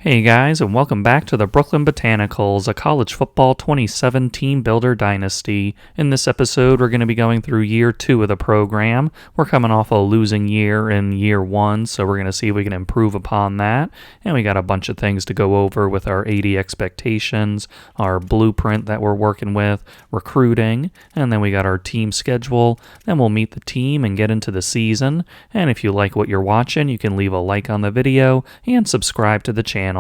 Hey guys, and welcome back to the Brooklyn Botanicals, a college football 27 team builder dynasty. In this episode, we're going to be going through year 2 of the program. We're coming off a losing year in year 1, so we're going to see if we can improve upon that. And we got a bunch of things to go over with our 80 expectations, our blueprint that we're working with, recruiting, and then we got our team schedule. Then we'll meet the team and get into the season. And if you like what you're watching, you can leave a like on the video and subscribe to the channel.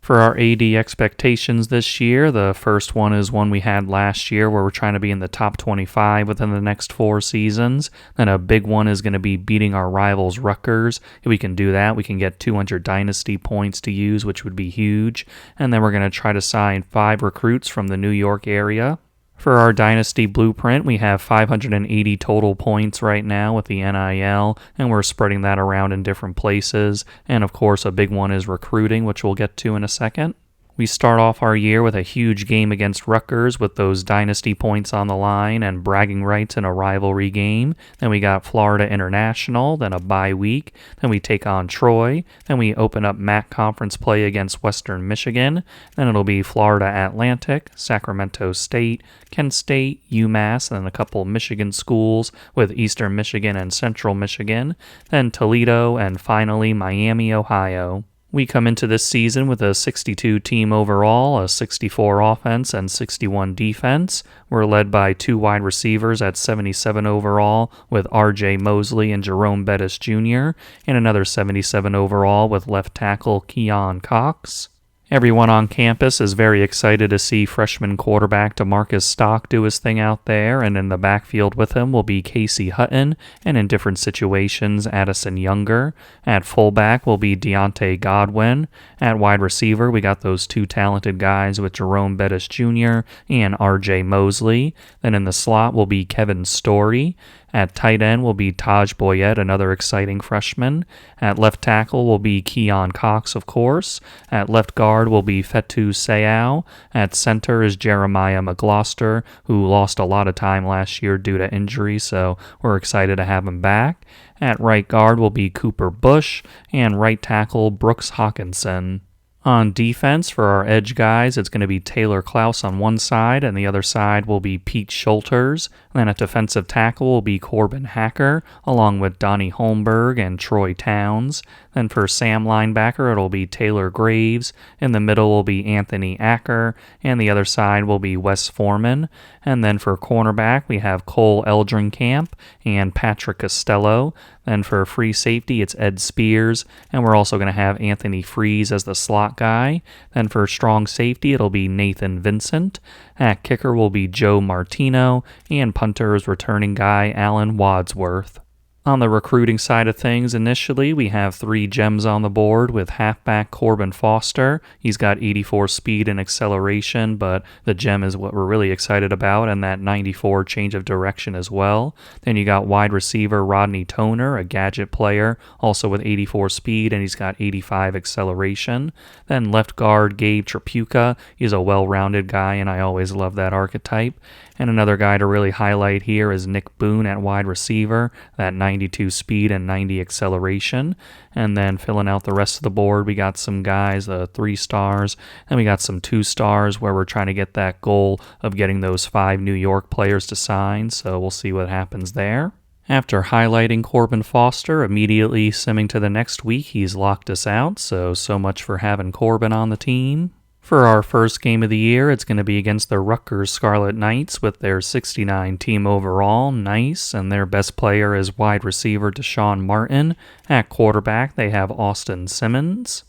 For our AD expectations this year, the first one is one we had last year where we're trying to be in the top 25 within the next 4 seasons. Then a big one is going to be beating our rivals Rutgers. If we can do that, we can get 200 Dynasty points to use, which would be huge. And then we're going to try to sign 5 recruits from the New York area. For our Dynasty blueprint, we have 580 total points right now with the NIL, and we're spreading that around in different places. And of course, a big one is recruiting, which we'll get to in a second. We start off our year with a huge game against Rutgers with those Dynasty points on the line and bragging rights in a rivalry game. Then we got Florida International, then a bye week. Then we take on Troy. Then we open up MAC conference play against Western Michigan. Then it'll be Florida Atlantic, Sacramento State, Kent State, UMass, and then a couple Michigan schools with Eastern Michigan and Central Michigan. Then Toledo, and finally Miami, Ohio. We come into this season with a 62 team overall, a 64 offense, and 61 defense. We're led by 2 wide receivers at 77 overall with R.J. Mosley and Jerome Bettis Jr., and another 77 overall with left tackle Keon Cox. Everyone on campus is very excited to see freshman quarterback DeMarcus Stock do his thing out there, and in the backfield with him will be Casey Hutton, and in different situations, Addison Younger. At fullback will be Deontay Godwin. At wide receiver, we got those 2 talented guys with Jerome Bettis Jr. and R.J. Mosley. Then in the slot will be Kevin Story. At tight end will be Taj Boyette, another exciting freshman. At left tackle will be Keon Cox, of course. At left guard will be Fetu Seau. At center is Jeremiah McGloster, who lost a lot of time last year due to injury, so we're excited to have him back. At right guard will be Cooper Bush, and right tackle Brooks Hawkinson. On defense, for our edge guys, it's going to be Taylor Klaus on one side, and the other side will be Pete Schulters. Then at defensive tackle will be Corbin Hacker, along with Donnie Holmberg and Troy Towns. Then for Sam linebacker, it'll be Taylor Graves. In the middle will be Anthony Acker, and the other side will be Wes Foreman. And then for cornerback, we have Cole Eldrinkamp and Patrick Costello. Then for free safety, it's Ed Spears, and we're also going to have Anthony Freeze as the slot guy. Then for strong safety, it'll be Nathan Vincent. At kicker will be Joe Martino, and punter is returning guy Alan Wadsworth. On the recruiting side of things, initially, we have 3 gems on the board with halfback Corbin Foster. He's got 84 speed and acceleration, but the gem is what we're really excited about, and that 94 change of direction as well. Then you got wide receiver Rodney Toner, a gadget player, also with 84 speed, and he's got 85 acceleration. Then left guard Gabe Trapuka. He's a well-rounded guy, and I always love that archetype. And another guy to really highlight here is Nick Boone at wide receiver, that 92 speed and 90 acceleration. And then filling out the rest of the board, we got some guys, 3 stars, and we got some 2 stars where we're trying to get that goal of getting those 5 New York players to sign, so we'll see what happens there. After highlighting Corbin Foster, immediately simming to the next week, he's locked us out, so much for having Corbin on the team. For our first game of the year, it's going to be against the Rutgers Scarlet Knights with their 69 team overall, nice, and their best player is wide receiver Deshaun Martin. At quarterback, they have Austin Simmons.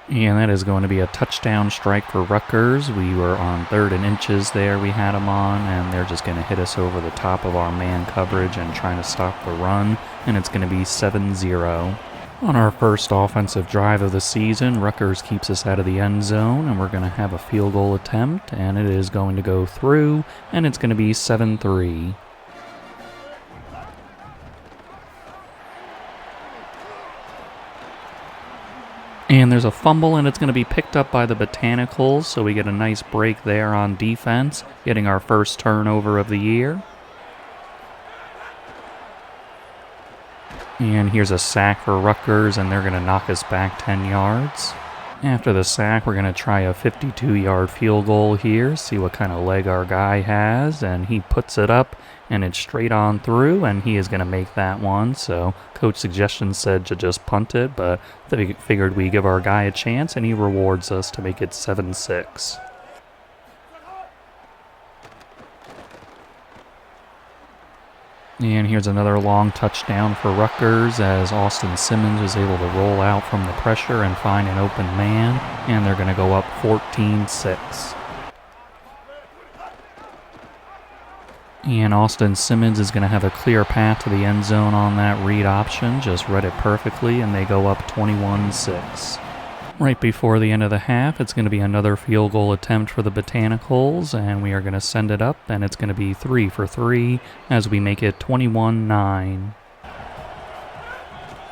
And that is going to be a touchdown strike for Rutgers. We were on 3rd and inches there, we had them on, and they're just going to hit us over the top of our man coverage and trying to stop the run, and it's going to be 7-0. On our first offensive drive of the season, Rutgers keeps us out of the end zone, and we're going to have a field goal attempt, and it is going to go through, and it's going to be 7-3. And there's a fumble, and it's going to be picked up by the Botanicals, so we get a nice break there on defense, getting our first turnover of the year. And here's a sack for Rutgers, and they're going to knock us back 10 yards. After the sack, we're going to try a 52-yard field goal here, see what kind of leg our guy has, and he puts it up, and it's straight on through, and he is going to make that one. So coach suggestion said to just punt it, but they figured we give our guy a chance, and he rewards us to make it 7-6. And here's another long touchdown for Rutgers as Austin Simmons was able to roll out from the pressure and find an open man, and they're going to go up 14-6. And Austin Simmons is going to have a clear path to the end zone on that read option, just read it perfectly, and they go up 21-6. Right before the end of the half, it's going to be another field goal attempt for the Botanicals, and we are going to send it up, and it's going to be 3 for 3 as we make it 21-9.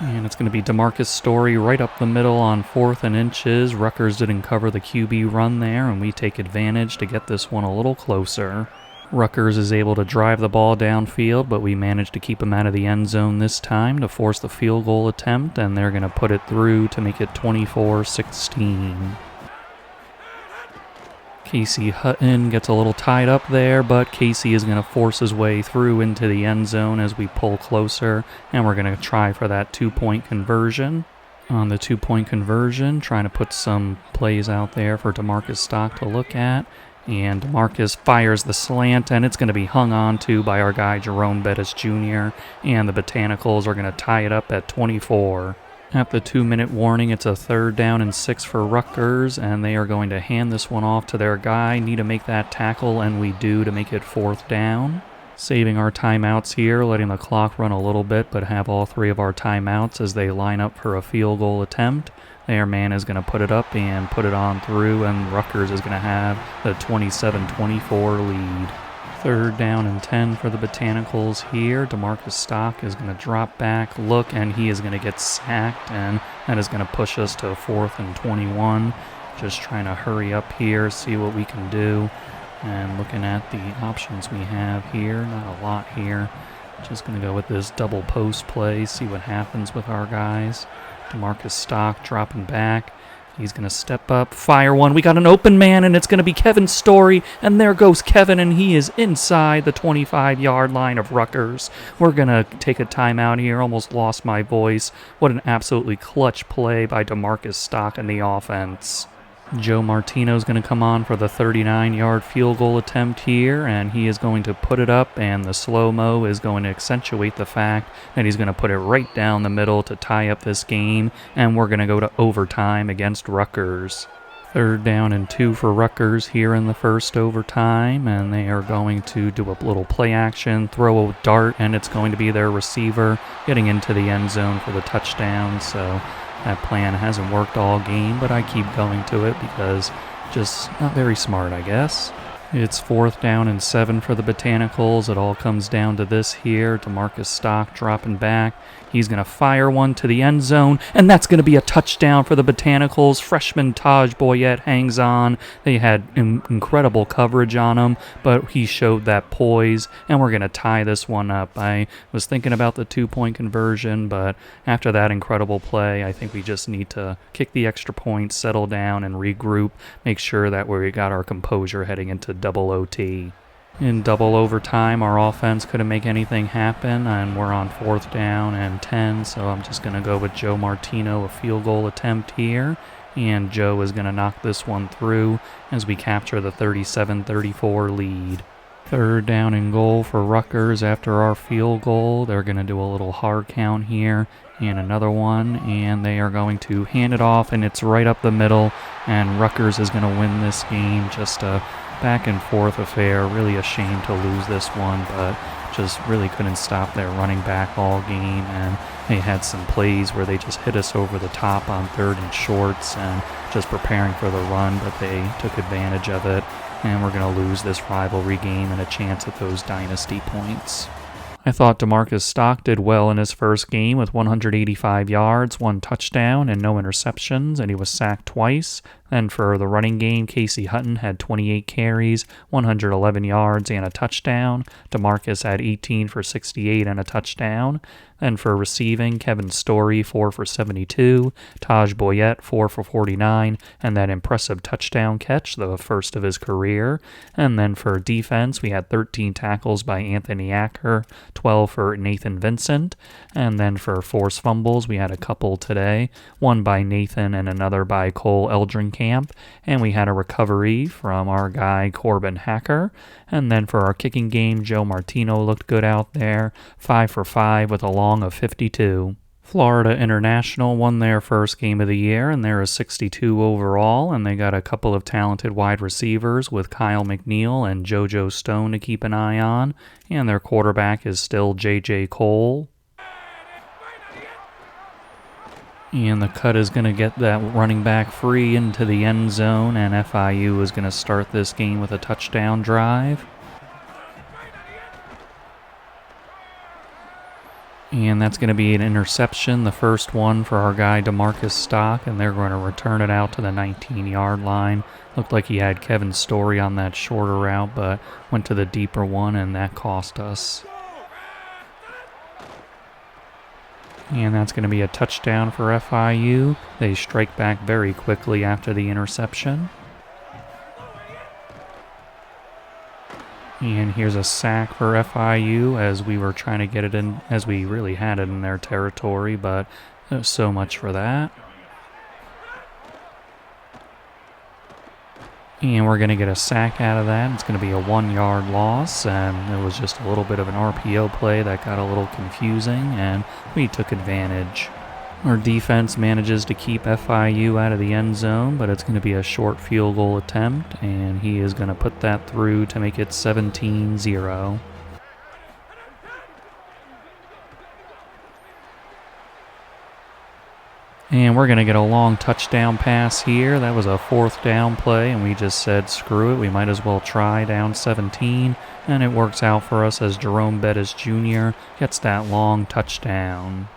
And it's going to be DeMarcus Story right up the middle on 4th and inches. Rutgers didn't cover the QB run there, and we take advantage to get this one a little closer. Rutgers is able to drive the ball downfield, but we managed to keep him out of the end zone this time to force the field goal attempt, and they're going to put it through to make it 24-16. Casey Hutton gets a little tied up there, but Casey is going to force his way through into the end zone as we pull closer, and we're going to try for that 2-point conversion. On the 2-point conversion, trying to put some plays out there for DeMarcus Stock to look at. And DeMarcus fires the slant, and it's going to be hung on to by our guy Jerome Bettis Jr., and the Botanicals are going to tie it up at 24. At the 2-minute warning, it's a 3rd down and 6 for Rutgers, and they are going to hand this one off to their guy. Need to make that tackle, and we do to make it 4th down. Saving our timeouts here, letting the clock run a little bit, but have all 3 of our timeouts as they line up for a field goal attempt. Their man is going to put it up and put it on through, and Rutgers is going to have the 27-24 lead. 3rd down and 10 for the Botanicals here. DeMarcus Stock is going to drop back, look, and he is going to get sacked, and that is going to push us to 4th and 21. Just trying to hurry up here, see what we can do. And looking at the options we have here, not a lot here. Just going to go with this double post play, see what happens with our guys. DeMarcus Stock dropping back. He's going to step up, fire one. We got an open man, and it's going to be Kevin Story. And there goes Kevin, and he is inside the 25-yard line of Rutgers. We're going to take a timeout here. Almost lost my voice. What an absolutely clutch play by DeMarcus Stock in the offense. Joe Martino is going to come on for the 39-yard field goal attempt here, and he is going to put it up, and the slow-mo is going to accentuate the fact that he's going to put it right down the middle to tie up this game, and we're going to go to overtime against Rutgers. 3rd down and 2 for Rutgers here in the first overtime, and they are going to do a little play action, throw a dart, and it's going to be their receiver getting into the end zone for the touchdown, so that plan hasn't worked all game, but I keep going to it because just not very smart, I guess. It's 4th down and 7 for the Botanicals. It all comes down to this here. DeMarcus Stock dropping back. He's going to fire one to the end zone, and that's going to be a touchdown for the Botanicals. Freshman Taj Boyette hangs on. They had incredible coverage on him, but he showed that poise, and we're going to tie this one up. I was thinking about the 2-point conversion, but after that incredible play, I think we just need to kick the extra point, settle down, and regroup, make sure that we got our composure heading into double OT. In double overtime, our offense couldn't make anything happen, and we're on 4th down and 10, so I'm just going to go with Joe Martino, a field goal attempt here, and Joe is going to knock this one through as we capture the 37-34 lead. 3rd down and goal for Rutgers after our field goal. They're going to do a little hard count here and another one, and they are going to hand it off, and it's right up the middle, and Rutgers is going to win this game. Just a back and forth affair. Really a shame to lose this one, but just really couldn't stop their running back all game, and they had some plays where they just hit us over the top on 3rd and shorts and just preparing for the run, but they took advantage of it, and we're going to lose this rivalry game and a chance at those Dynasty points. I thought DeMarcus Stock did well in his first game with 185 yards, 1 touchdown, and no interceptions, and he was sacked twice. Then for the running game, Casey Hutton had 28 carries, 111 yards, and a touchdown. DeMarcus had 18 for 68 and a touchdown. Then for receiving, Kevin Story, 4 for 72, Taj Boyette, 4 for 49, and that impressive touchdown catch, the first of his career. And then for defense, we had 13 tackles by Anthony Acker, 12 for Nathan Vincent. And then for forced fumbles, we had a couple today, one by Nathan and another by Cole Eldrinkamp. And we had a recovery from our guy Corbin Hacker. And then for our kicking game, Joe Martino looked good out there, 5 for 5 with a long of 52. Florida International won their first game of the year, and they're a 62 overall, and they got a couple of talented wide receivers with Kyle McNeil and JoJo Stone to keep an eye on, and their quarterback is still J.J. Cole. And the cut is going to get that running back free into the end zone, and FIU is going to start this game with a touchdown drive. And that's going to be an interception, the first one for our guy DeMarcus Stock, and they're going to return it out to the 19-yard line. Looked like he had Kevin Story on that shorter route, but went to the deeper one, and that cost us. And that's going to be a touchdown for FIU. They strike back very quickly after the interception. And here's a sack for FIU as we were trying to get it in, as we really had it in their territory, but so much for that. And we're going to get a sack out of that. It's going to be a 1-yard loss, and it was just a little bit of an RPO play that got a little confusing, and we took advantage. Our defense manages to keep FIU out of the end zone, but it's going to be a short field goal attempt, and he is going to put that through to make it 17-0. And we're going to get a long touchdown pass here. That was a 4th down play, and we just said, screw it, we might as well try down 17. And it works out for us as Jerome Bettis Jr. gets that long touchdown.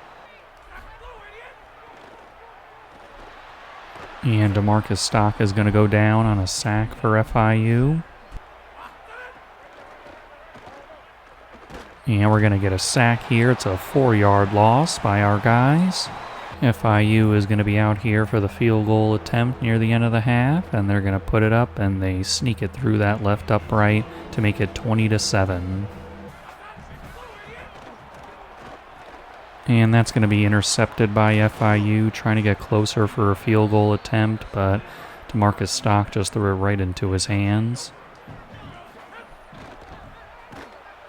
And DeMarcus Stock is going to go down on a sack for FIU. And we're going to get a sack here. It's a 4-yard loss by our guys. FIU is going to be out here for the field goal attempt near the end of the half, and they're going to put it up, and they sneak it through that left upright to make it 20-7. And that's going to be intercepted by FIU, trying to get closer for a field goal attempt, but DeMarcus Stock just threw it right into his hands.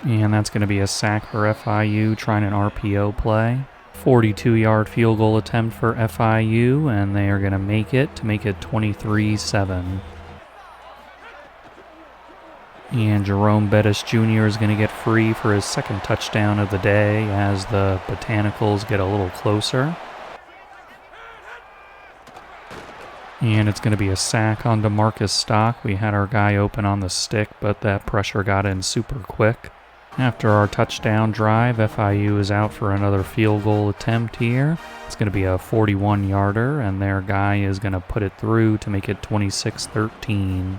And that's going to be a sack for FIU, trying an RPO play. 42-yard field goal attempt for FIU, and they are going to make it 23-7. And Jerome Bettis Jr. is going to get free for his second touchdown of the day as the Botanicals get a little closer. And it's going to be a sack on DeMarcus Stock. We had our guy open on the stick, but that pressure got in super quick. After our touchdown drive, FIU is out for another field goal attempt here. It's going to be a 41-yarder, and their guy is going to put it through to make it 26-13.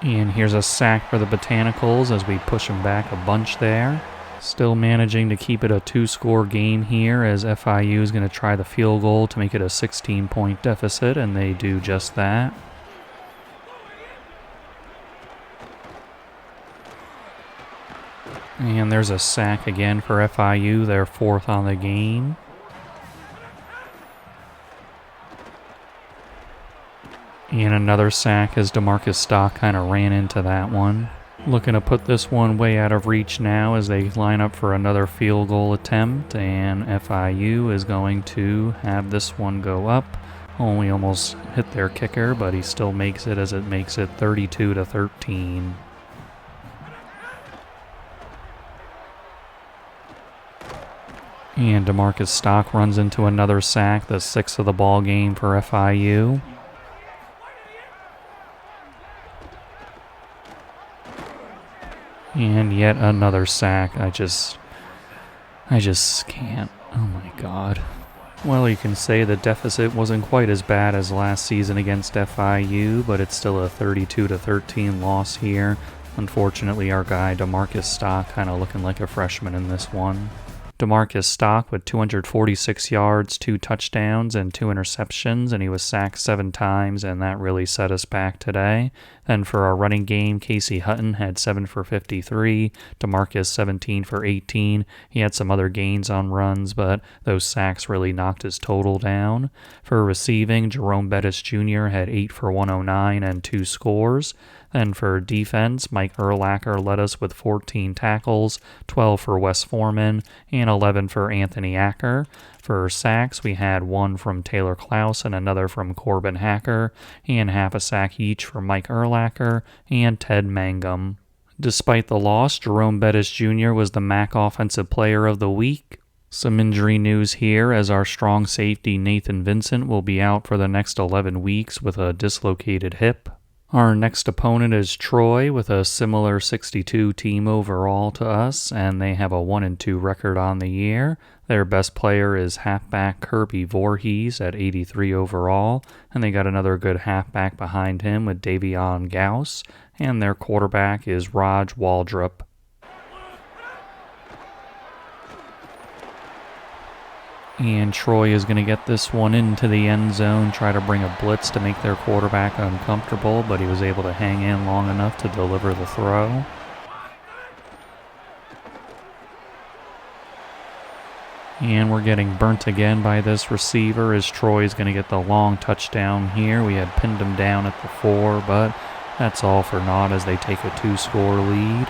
And here's a sack for the Botanicals as we push them back a bunch there. Still managing to keep it a 2-score game here as FIU is going to try the field goal to make it a 16-point deficit, and they do just that. And there's a sack again for FIU, their 4th on the game. And another sack as DeMarcus Stock kind of ran into that one. Looking to put this one way out of reach now as they line up for another field goal attempt, and FIU is going to have this one go up. Only almost hit their kicker, but he still makes it as it makes it 32-13. And DeMarcus Stock runs into another sack, the 6th of the ball game for FIU. And yet another sack. I just can't. Oh my God. Well, you can say the deficit wasn't quite as bad as last season against FIU, but it's still a 32-13 loss here. Unfortunately, our guy DeMarcus Stock kind of looking like a freshman in this one. DeMarcus Stock with 246 yards, 2 touchdowns, and 2 interceptions, and he was sacked 7 times, and that really set us back today. Then for our running game, Casey Hutton had 7 for 53, DeMarcus 17 for 18. He had some other gains on runs, but those sacks really knocked his total down. For receiving, Jerome Bettis Jr. had 8 for 109 and 2 scores. Then for defense, Mike Urlacher led us with 14 tackles, 12 for Wes Foreman, and 11 for Anthony Acker. For sacks, we had 1 from Taylor Klaus and another from Corbin Hacker, and half a sack each for Mike Urlacher and Ted Mangum. Despite the loss, Jerome Bettis Jr. was the MAC Offensive Player of the Week. Some injury news here, as our strong safety Nathan Vincent will be out for the next 11 weeks with a dislocated hip. Our next opponent is Troy with a similar 62 team overall to us, and they have a 1-2 record on the year. Their best player is halfback Kirby Voorhees at 83 overall, and they got another good halfback behind him with Davion Gauss, and their quarterback is Raj Waldrop. And Troy is going to get this one into the end zone, try to bring a blitz to make their quarterback uncomfortable, but he was able to hang in long enough to deliver the throw. And we're getting burnt again by this receiver as Troy's going to get the long touchdown here. We had pinned him down at the 4, but that's all for naught as they take a 2-score lead.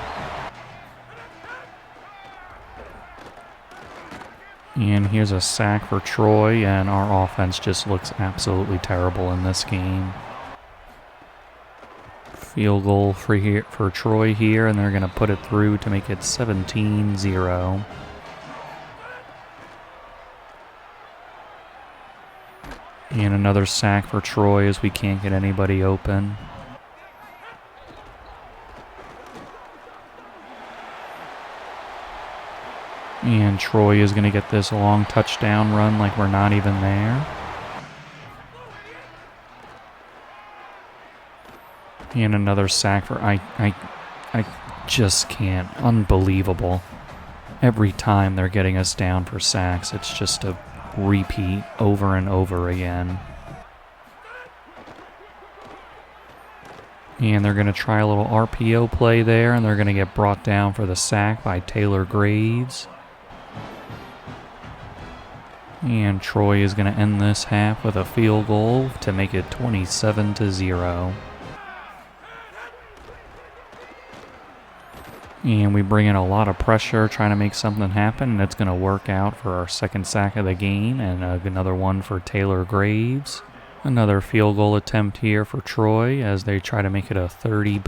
And here's a sack for Troy, and our offense just looks absolutely terrible in this game. Field goal for Troy here, and they're going to put it through to make it 17-0. And another sack for Troy as we can't get anybody open. And Troy is going to get this long touchdown run like we're not even there. And another sack for I just can't. Unbelievable. Every time they're getting us down for sacks, it's just a repeat over and over again. And they're going to try a little RPO play there, and they're going to get brought down for the sack by Taylor Graves. And Troy is going to end this half with a field goal to make it 27-0. And we bring in a lot of pressure trying to make something happen, and it's going to work out for our second sack of the game, and another one for Taylor Graves. Another field goal attempt here for Troy as they try to make it a 30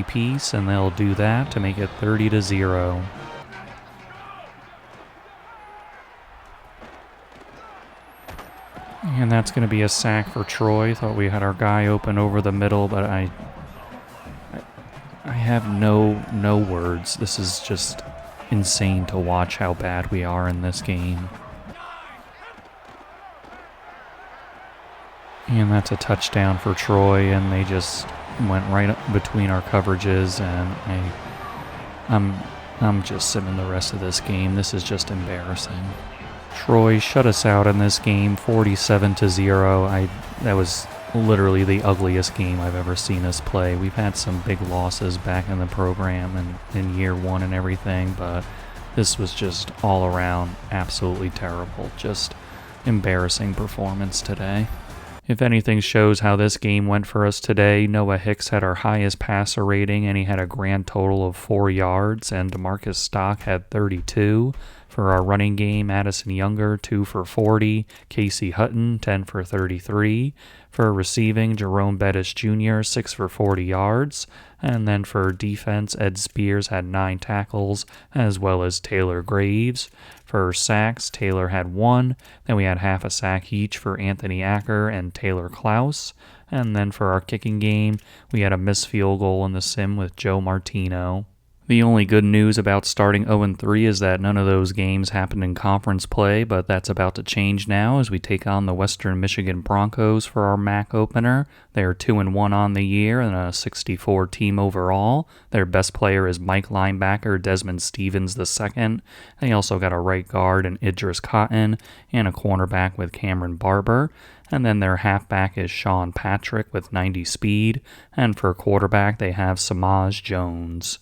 piece, and they'll do that to make it 30-0. And that's going to be a sack for Troy. Thought we had our guy open over the middle, but I have no words. This is just insane to watch how bad we are in this game. And that's a touchdown for Troy, and they just went right up between our coverages, and I'm just simming the rest of this game. This is just embarrassing. Troy shut us out in this game, 47-0. That was literally the ugliest game I've ever seen us play. We've had some big losses back in the program and in year 1 and everything, but this was just all around absolutely terrible. Just embarrassing performance today. If anything shows how this game went for us today, Noah Hicks had our highest passer rating, and he had a grand total of 4 yards, and DeMarcus Stock had 32. For our running game, Addison Younger, 2 for 40. Casey Hutton, 10 for 33. For receiving, Jerome Bettis Jr., 6 for 40 yards. And then for defense, Ed Spears had 9 tackles, as well as Taylor Graves. For sacks, Taylor had 1. Then we had half a sack each for Anthony Acker and Taylor Klaus. And then for our kicking game, we had a missed field goal in the sim with Joe Martino. The only good news about starting 0-3 is that none of those games happened in conference play, but that's about to change now as we take on the Western Michigan Broncos for our MAC opener. They are 2-1 on the year and a 64 team overall. Their best player is Mike linebacker Desmond Stevens II. They also got a right guard in Idris Cotton and a cornerback with Cameron Barber. And then their halfback is Sean Patrick with 90 speed. And for quarterback, they have Samaj Jones.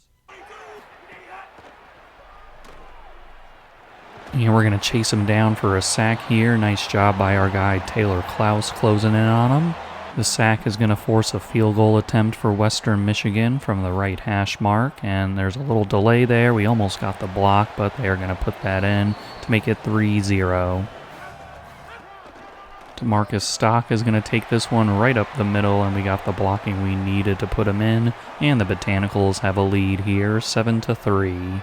And we're going to chase him down for a sack here. Nice job by our guy Taylor Klaus closing in on him. The sack is going to force a field goal attempt for Western Michigan from the right hash mark. And there's a little delay there. We almost got the block, but they're going to put that in to make it 3-0. DeMarcus Stock is going to take this one right up the middle, and we got the blocking we needed to put him in. And the Botanicals have a lead here, 7-3.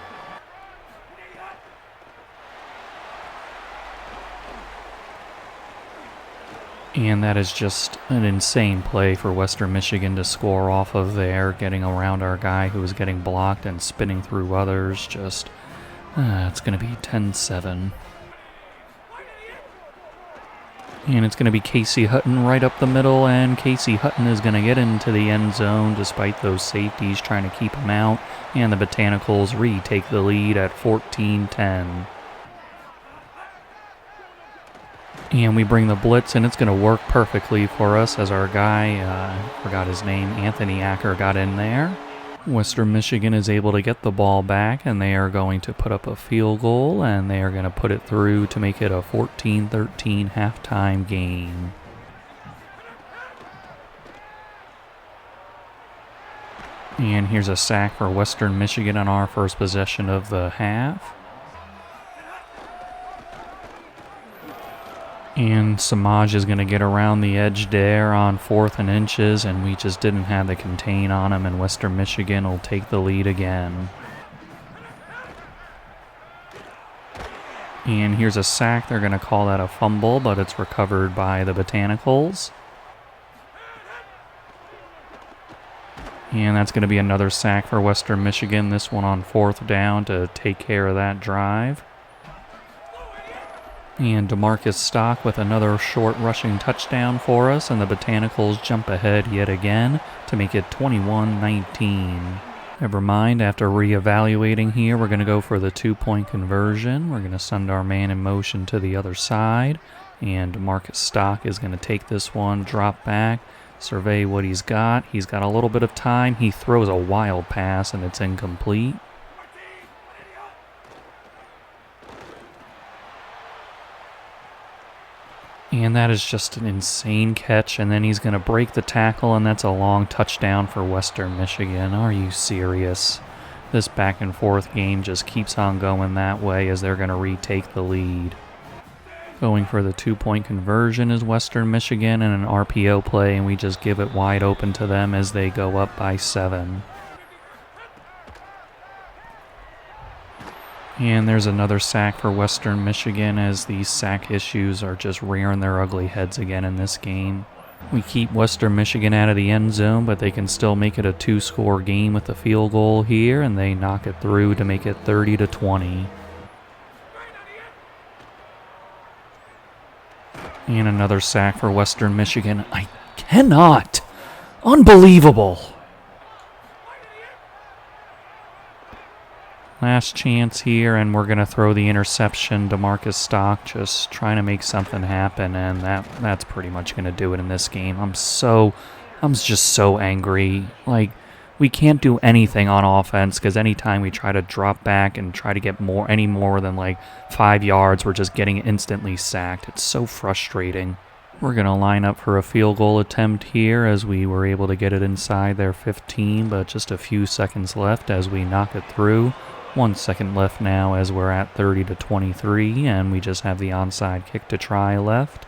And that is just an insane play for Western Michigan to score off of there, getting around our guy who was getting blocked and spinning through others. Just, it's going to be 10-7. And it's going to be Casey Hutton right up the middle, and Casey Hutton is going to get into the end zone despite those safeties trying to keep him out. And the Botanicals retake the lead at 14-10. And we bring the blitz, and it's going to work perfectly for us as our guy, forgot his name, Anthony Acker got in there. Western Michigan is able to get the ball back, and they are going to put up a field goal, and they are going to put it through to make it a 14-13 halftime game. And here's a sack for Western Michigan on our first possession of the half. And Samaj is going to get around the edge there on 4th and inches, and we just didn't have the contain on him, and Western Michigan will take the lead again. And here's a sack. They're going to call that a fumble, but it's recovered by the Botanicals. And that's going to be another sack for Western Michigan, this one on 4th down to take care of that drive. And DeMarcus Stock with another short rushing touchdown for us, and the Botanicals jump ahead yet again to make it 21-19. Never mind, after reevaluating here, we're going to go for the 2-point conversion. We're going to send our man in motion to the other side, and DeMarcus Stock is going to take this one, drop back, survey what he's got. He's got a little bit of time. He throws a wild pass, and it's incomplete. And that is just an insane catch, and then he's going to break the tackle, and that's a long touchdown for Western Michigan. Are you serious? This back and forth game just keeps on going that way as they're going to retake the lead. Going for the 2-point conversion is Western Michigan in an RPO play, and we just give it wide open to them as they go up by 7. And there's another sack for Western Michigan as these sack issues are just rearing their ugly heads again in this game. We keep Western Michigan out of the end zone, but they can still make it a 2-score game with the field goal here, and they knock it through to make it 30-20. And another sack for Western Michigan. I cannot! Unbelievable! Last chance here, and we're going to throw the interception. DeMarcus Stock just trying to make something happen, and that's pretty much going to do it in this game. I'm just so angry. Like, we can't do anything on offense because anytime we try to drop back and try to get any more than like 5 yards, we're just getting instantly sacked. It's so frustrating. We're going to line up for a field goal attempt here as we were able to get it inside their 15, but just a few seconds left as we knock it through. 1 second left now as we're at 30-23, and we just have the onside kick to try left.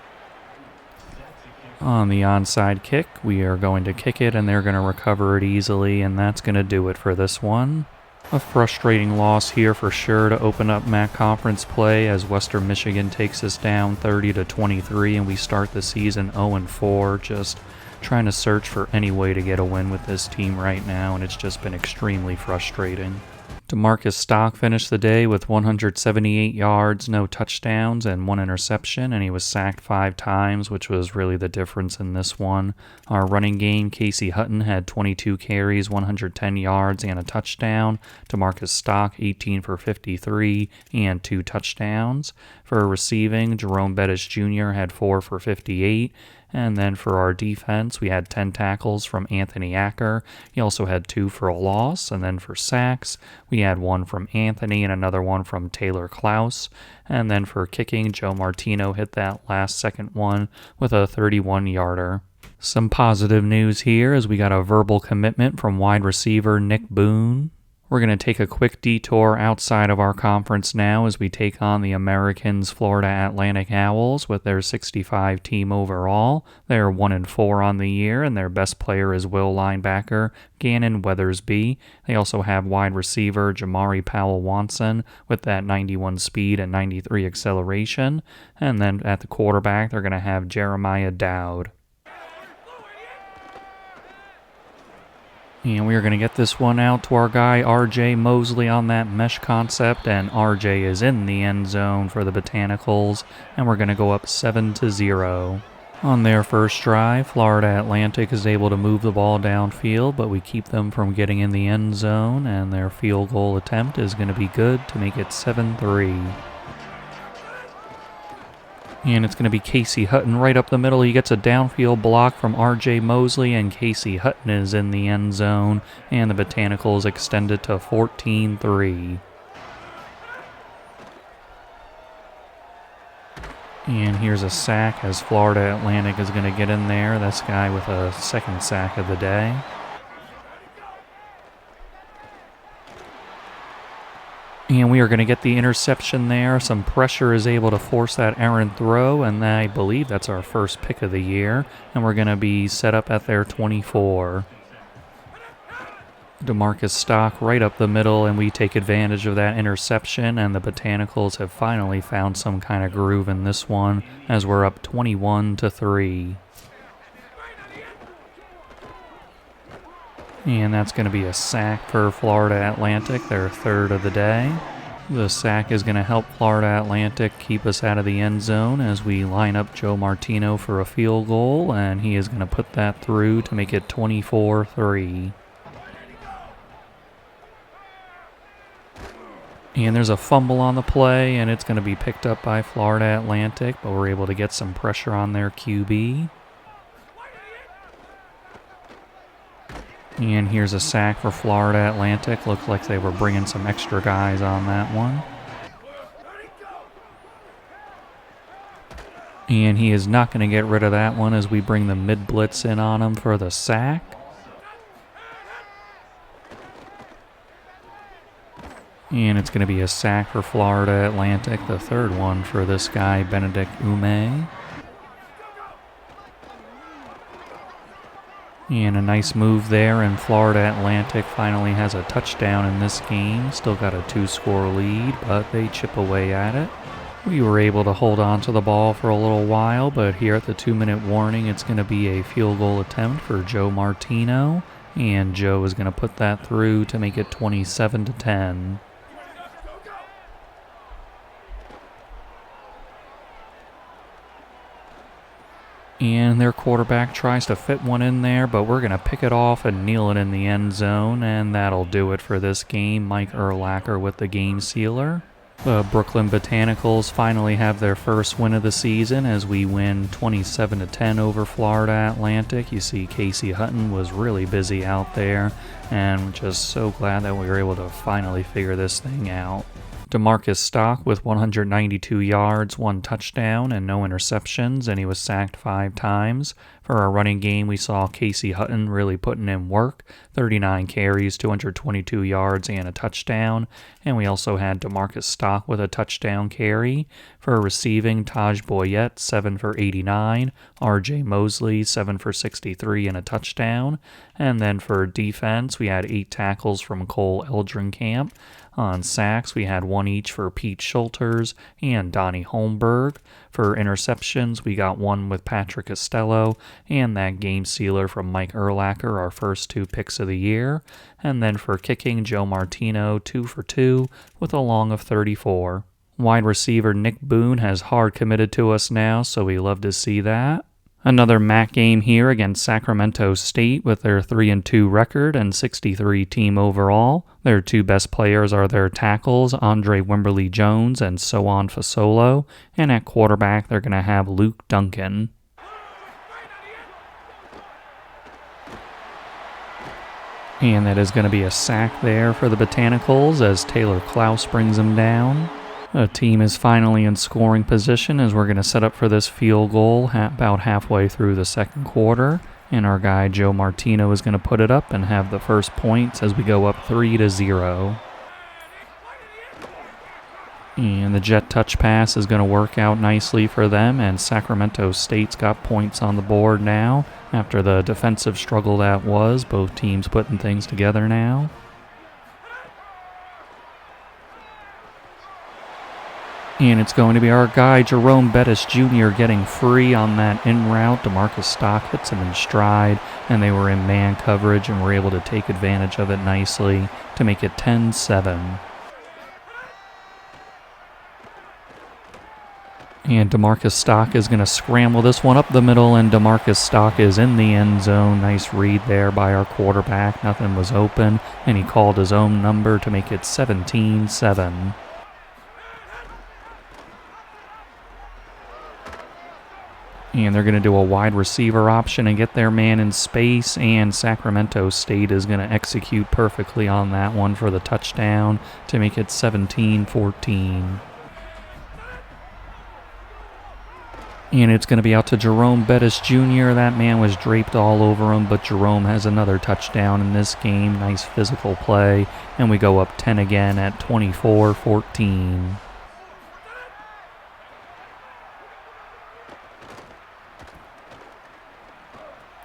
On the onside kick, we are going to kick it, and they're going to recover it easily, and that's going to do it for this one. A frustrating loss here for sure to open up MAC conference play as Western Michigan takes us down 30-23, and we start the season 0-4, just trying to search for any way to get a win with this team right now, and it's just been extremely frustrating. DeMarcus Stock finished the day with 178 yards, no touchdowns, and 1 interception, and he was sacked 5 times, which was really the difference in this one. Our running game, Casey Hutton, had 22 carries, 110 yards, and a touchdown. DeMarcus Stock, 18 for 53, and 2 touchdowns. For receiving, Jerome Bettis Jr. had 4 for 58. And then for our defense, we had 10 tackles from Anthony Acker. He also had 2 for a loss. And then for sacks, we had 1 from Anthony and another one from Taylor Klaus. And then for kicking, Joe Martino hit that last second one with a 31-yarder. Some positive news here as we got a verbal commitment from wide receiver Nick Boone. We're going to take a quick detour outside of our conference now as we take on the Americans Florida Atlantic Owls with their 65 team overall. They're 1-4 on the year, and their best player is will linebacker Gannon Weathersby. They also have wide receiver Jamari Powell-Watson with that 91 speed and 93 acceleration. And then at the quarterback, they're going to have Jeremiah Dowd. And we are going to get this one out to our guy R.J. Mosley on that mesh concept, and R.J. is in the end zone for the Botanicals, and we're going to go up 7-0. On their first drive, Florida Atlantic is able to move the ball downfield, but we keep them from getting in the end zone, and their field goal attempt is going to be good to make it 7-3. And it's going to be Casey Hutton right up the middle. He gets a downfield block from R.J. Mosley, and Casey Hutton is in the end zone, and the Botanicals extend it to 14-3. And here's a sack as Florida Atlantic is going to get in there. This guy with a second sack of the day. And we are going to get the interception there. Some pressure is able to force that errant throw, and I believe that's our first pick of the year. And we're going to be set up at their 24. DeMarcus Stock right up the middle, and we take advantage of that interception, and the Botanicals have finally found some kind of groove in this one as we're up 21-3. And that's going to be a sack for Florida Atlantic, their third of the day. The sack is going to help Florida Atlantic keep us out of the end zone as we line up Joe Martino for a field goal, and he is going to put that through to make it 24-3. And there's a fumble on the play, and it's going to be picked up by Florida Atlantic, but we're able to get some pressure on their QB. And here's a sack for Florida Atlantic. Looked like they were bringing some extra guys on that one. And he is not going to get rid of that one as we bring the mid-blitz in on him for the sack. And it's going to be a sack for Florida Atlantic, the third one for this guy, Benedict Ume. And a nice move there, and Florida Atlantic finally has a touchdown in this game. Still got a 2-score lead, but they chip away at it. We were able to hold on to the ball for a little while, but here at the 2-minute warning, it's going to be a field goal attempt for Joe Martino, and Joe is going to put that through to make it 27-10. And their quarterback tries to fit one in there, but we're going to pick it off and kneel it in the end zone, and that'll do it for this game. Mike Urlacher with the game sealer. The Brooklyn Botanicals finally have their first win of the season as we win 27-10 over Florida Atlantic. You see Casey Hutton was really busy out there, and just so glad that we were able to finally figure this thing out. DeMarcus Stock with 192 yards, 1 touchdown, and no interceptions, and he was sacked 5 times. For our running game, we saw Casey Hutton really putting in work, 39 carries, 222 yards, and a touchdown. And we also had DeMarcus Stock with a touchdown carry. For receiving, Taj Boyette, 7 for 89, R.J. Mosley, 7 for 63, and a touchdown. And then for defense, we had 8 tackles from Cole Eldrenkamp. On sacks, we had one each for Pete Schulters and Donnie Holmberg. For interceptions, we got one with Patrick Costello and that game sealer from Mike Urlacher, our first 2 picks of the year. And then for kicking, Joe Martino, 2 for 2 with a long of 34. Wide receiver Nick Boone has hard committed to us now, so we love to see that. Another MAC game here against Sacramento State with their 3-2 record and 63 team overall. Their 2 best players are their tackles, Andre Wimberly-Jones and Soan Fasolo, and at quarterback they're going to have Luke Duncan. And that is going to be a sack there for the Botanicals as Taylor Klaus brings them down. The team is finally in scoring position as we're going to set up for this field goal about halfway through the second quarter. And our guy Joe Martino is going to put it up and have the first points as we go up 3-0. And the jet touch pass is going to work out nicely for them, and Sacramento State's got points on the board now after the defensive struggle that was. Both teams putting things together now. And it's going to be our guy, Jerome Bettis Jr., getting free on that in route. DeMarcus Stock hits him in stride, and they were in man coverage and were able to take advantage of it nicely to make it 10-7. And DeMarcus Stock is going to scramble this one up the middle, and DeMarcus Stock is in the end zone. Nice read there by our quarterback. Nothing was open, and he called his own number to make it 17-7. And they're going to do a wide receiver option and get their man in space, and Sacramento State is going to execute perfectly on that one for the touchdown to make it 17-14. And it's going to be out to Jerome Bettis Jr. That man was draped all over him, but Jerome has another touchdown in this game. Nice physical play, and we go up 10 again at 24-14.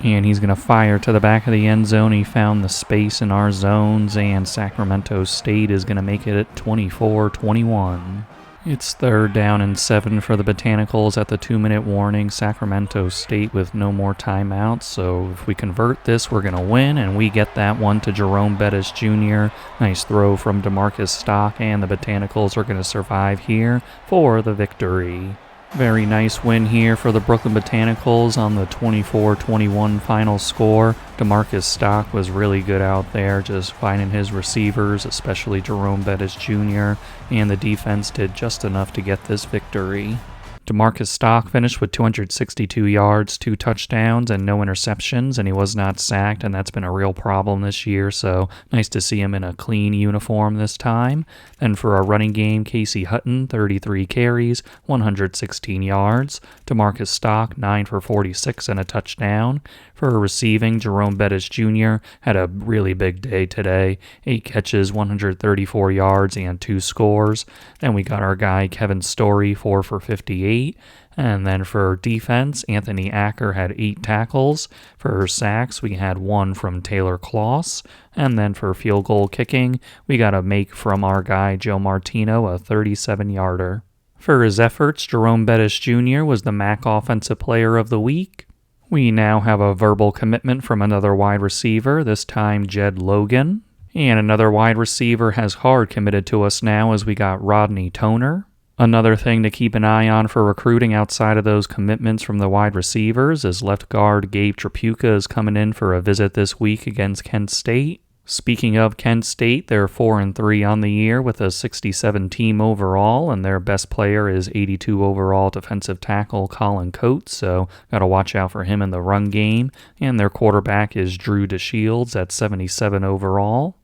And he's going to fire to the back of the end zone. He found the space in our zones, and Sacramento State is going to make it at 24-21. It's 3rd down and 7 for the Botanicals at the 2-minute warning. Sacramento State with no more timeouts, so if we convert this, we're going to win, and we get that one to Jerome Bettis Jr. Nice throw from DeMarcus Stock, and the Botanicals are going to survive here for the victory. Very nice win here for the Brooklyn Botanicals on the 24-21 final score. DeMarcus Stock was really good out there, just finding his receivers, especially Jerome Bettis Jr., and the defense did just enough to get this victory. DeMarcus Stock finished with 262 yards, 2 touchdowns, and no interceptions, and he was not sacked, and that's been a real problem this year, so nice to see him in a clean uniform this time. Then for our running game, Casey Hutton, 33 carries, 116 yards. DeMarcus Stock, 9 for 46 and a touchdown. For receiving, Jerome Bettis Jr. had a really big day today. 8 catches, 134 yards, and 2 scores. Then we got our guy, Kevin Story, 4 for 58. And then for defense, Anthony Acker had 8 tackles. For sacks, we had 1 from Taylor Klaus. And then for field goal kicking, we got a make from our guy, Joe Martino, a 37-yarder. For his efforts, Jerome Bettis Jr. was the MAC Offensive Player of the Week. We now have a verbal commitment from another wide receiver, this time Jed Logan. And another wide receiver has hard committed to us now as we got Rodney Toner. Another thing to keep an eye on for recruiting outside of those commitments from the wide receivers is left guard Gabe Trapuka is coming in for a visit this week against Kent State. Speaking of Kent State, they're 4-3 on the year with a 67 team overall, and their best player is 82 overall defensive tackle Colin Coates, so got to watch out for him in the run game. And their quarterback is Drew DeShields at 77 overall.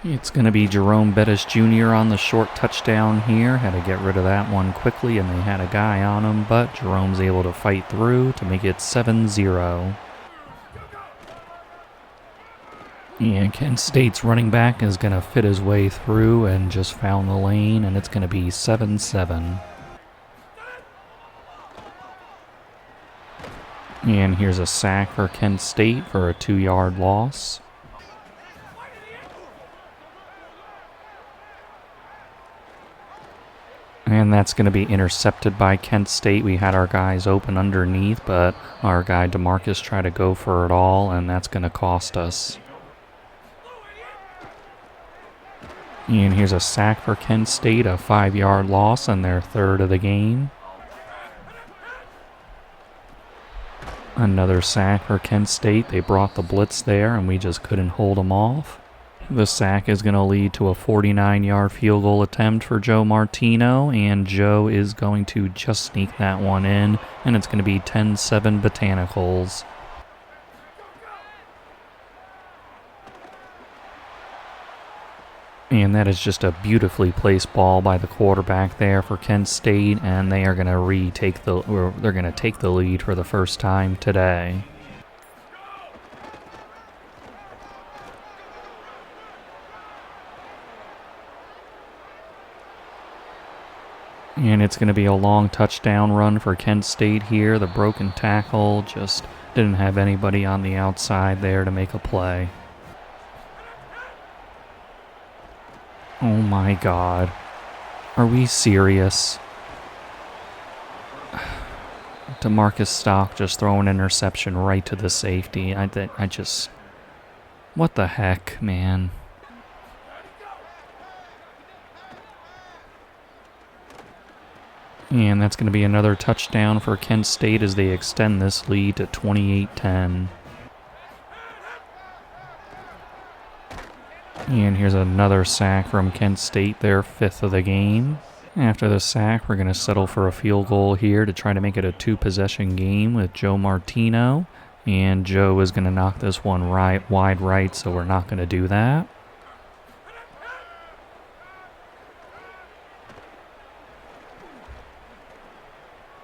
It's going to be Jerome Bettis Jr. on the short touchdown here. Had to get rid of that one quickly, and they had a guy on him, but Jerome's able to fight through to make it 7-0. And Kent State's running back is going to fit his way through and just found the lane, and it's going to be 7-7. And here's a sack for Kent State for a 2-yard loss. And that's going to be intercepted by Kent State. We had our guys open underneath, but our guy DeMarcus tried to go for it all, and that's going to cost us. And here's a sack for Kent State, a 5-yard loss and their third of the game. Another sack for Kent State. They brought the blitz there, and we just couldn't hold them off. The sack is going to lead to a 49-yard field goal attempt for Joe Martino, and Joe is going to just sneak that one in, and it's going to be 10-7 Botanicals. And that is just a beautifully placed ball by the quarterback there for Kent State, and they are going to take the lead for the first time today. And it's going to be a long touchdown run for Kent State here. The broken tackle just didn't have anybody on the outside there to make a play. Oh my God. Are we serious? DeMarcus Stock just throwing an interception right to the safety. I just... What the heck, man? And that's going to be another touchdown for Kent State as they extend this lead to 28-10. And here's another sack from Kent State, their 5th of the game. After the sack, we're going to settle for a field goal here to try to make it a 2-possession game with Joe Martino. And Joe is going to knock this one wide right, so we're not going to do that.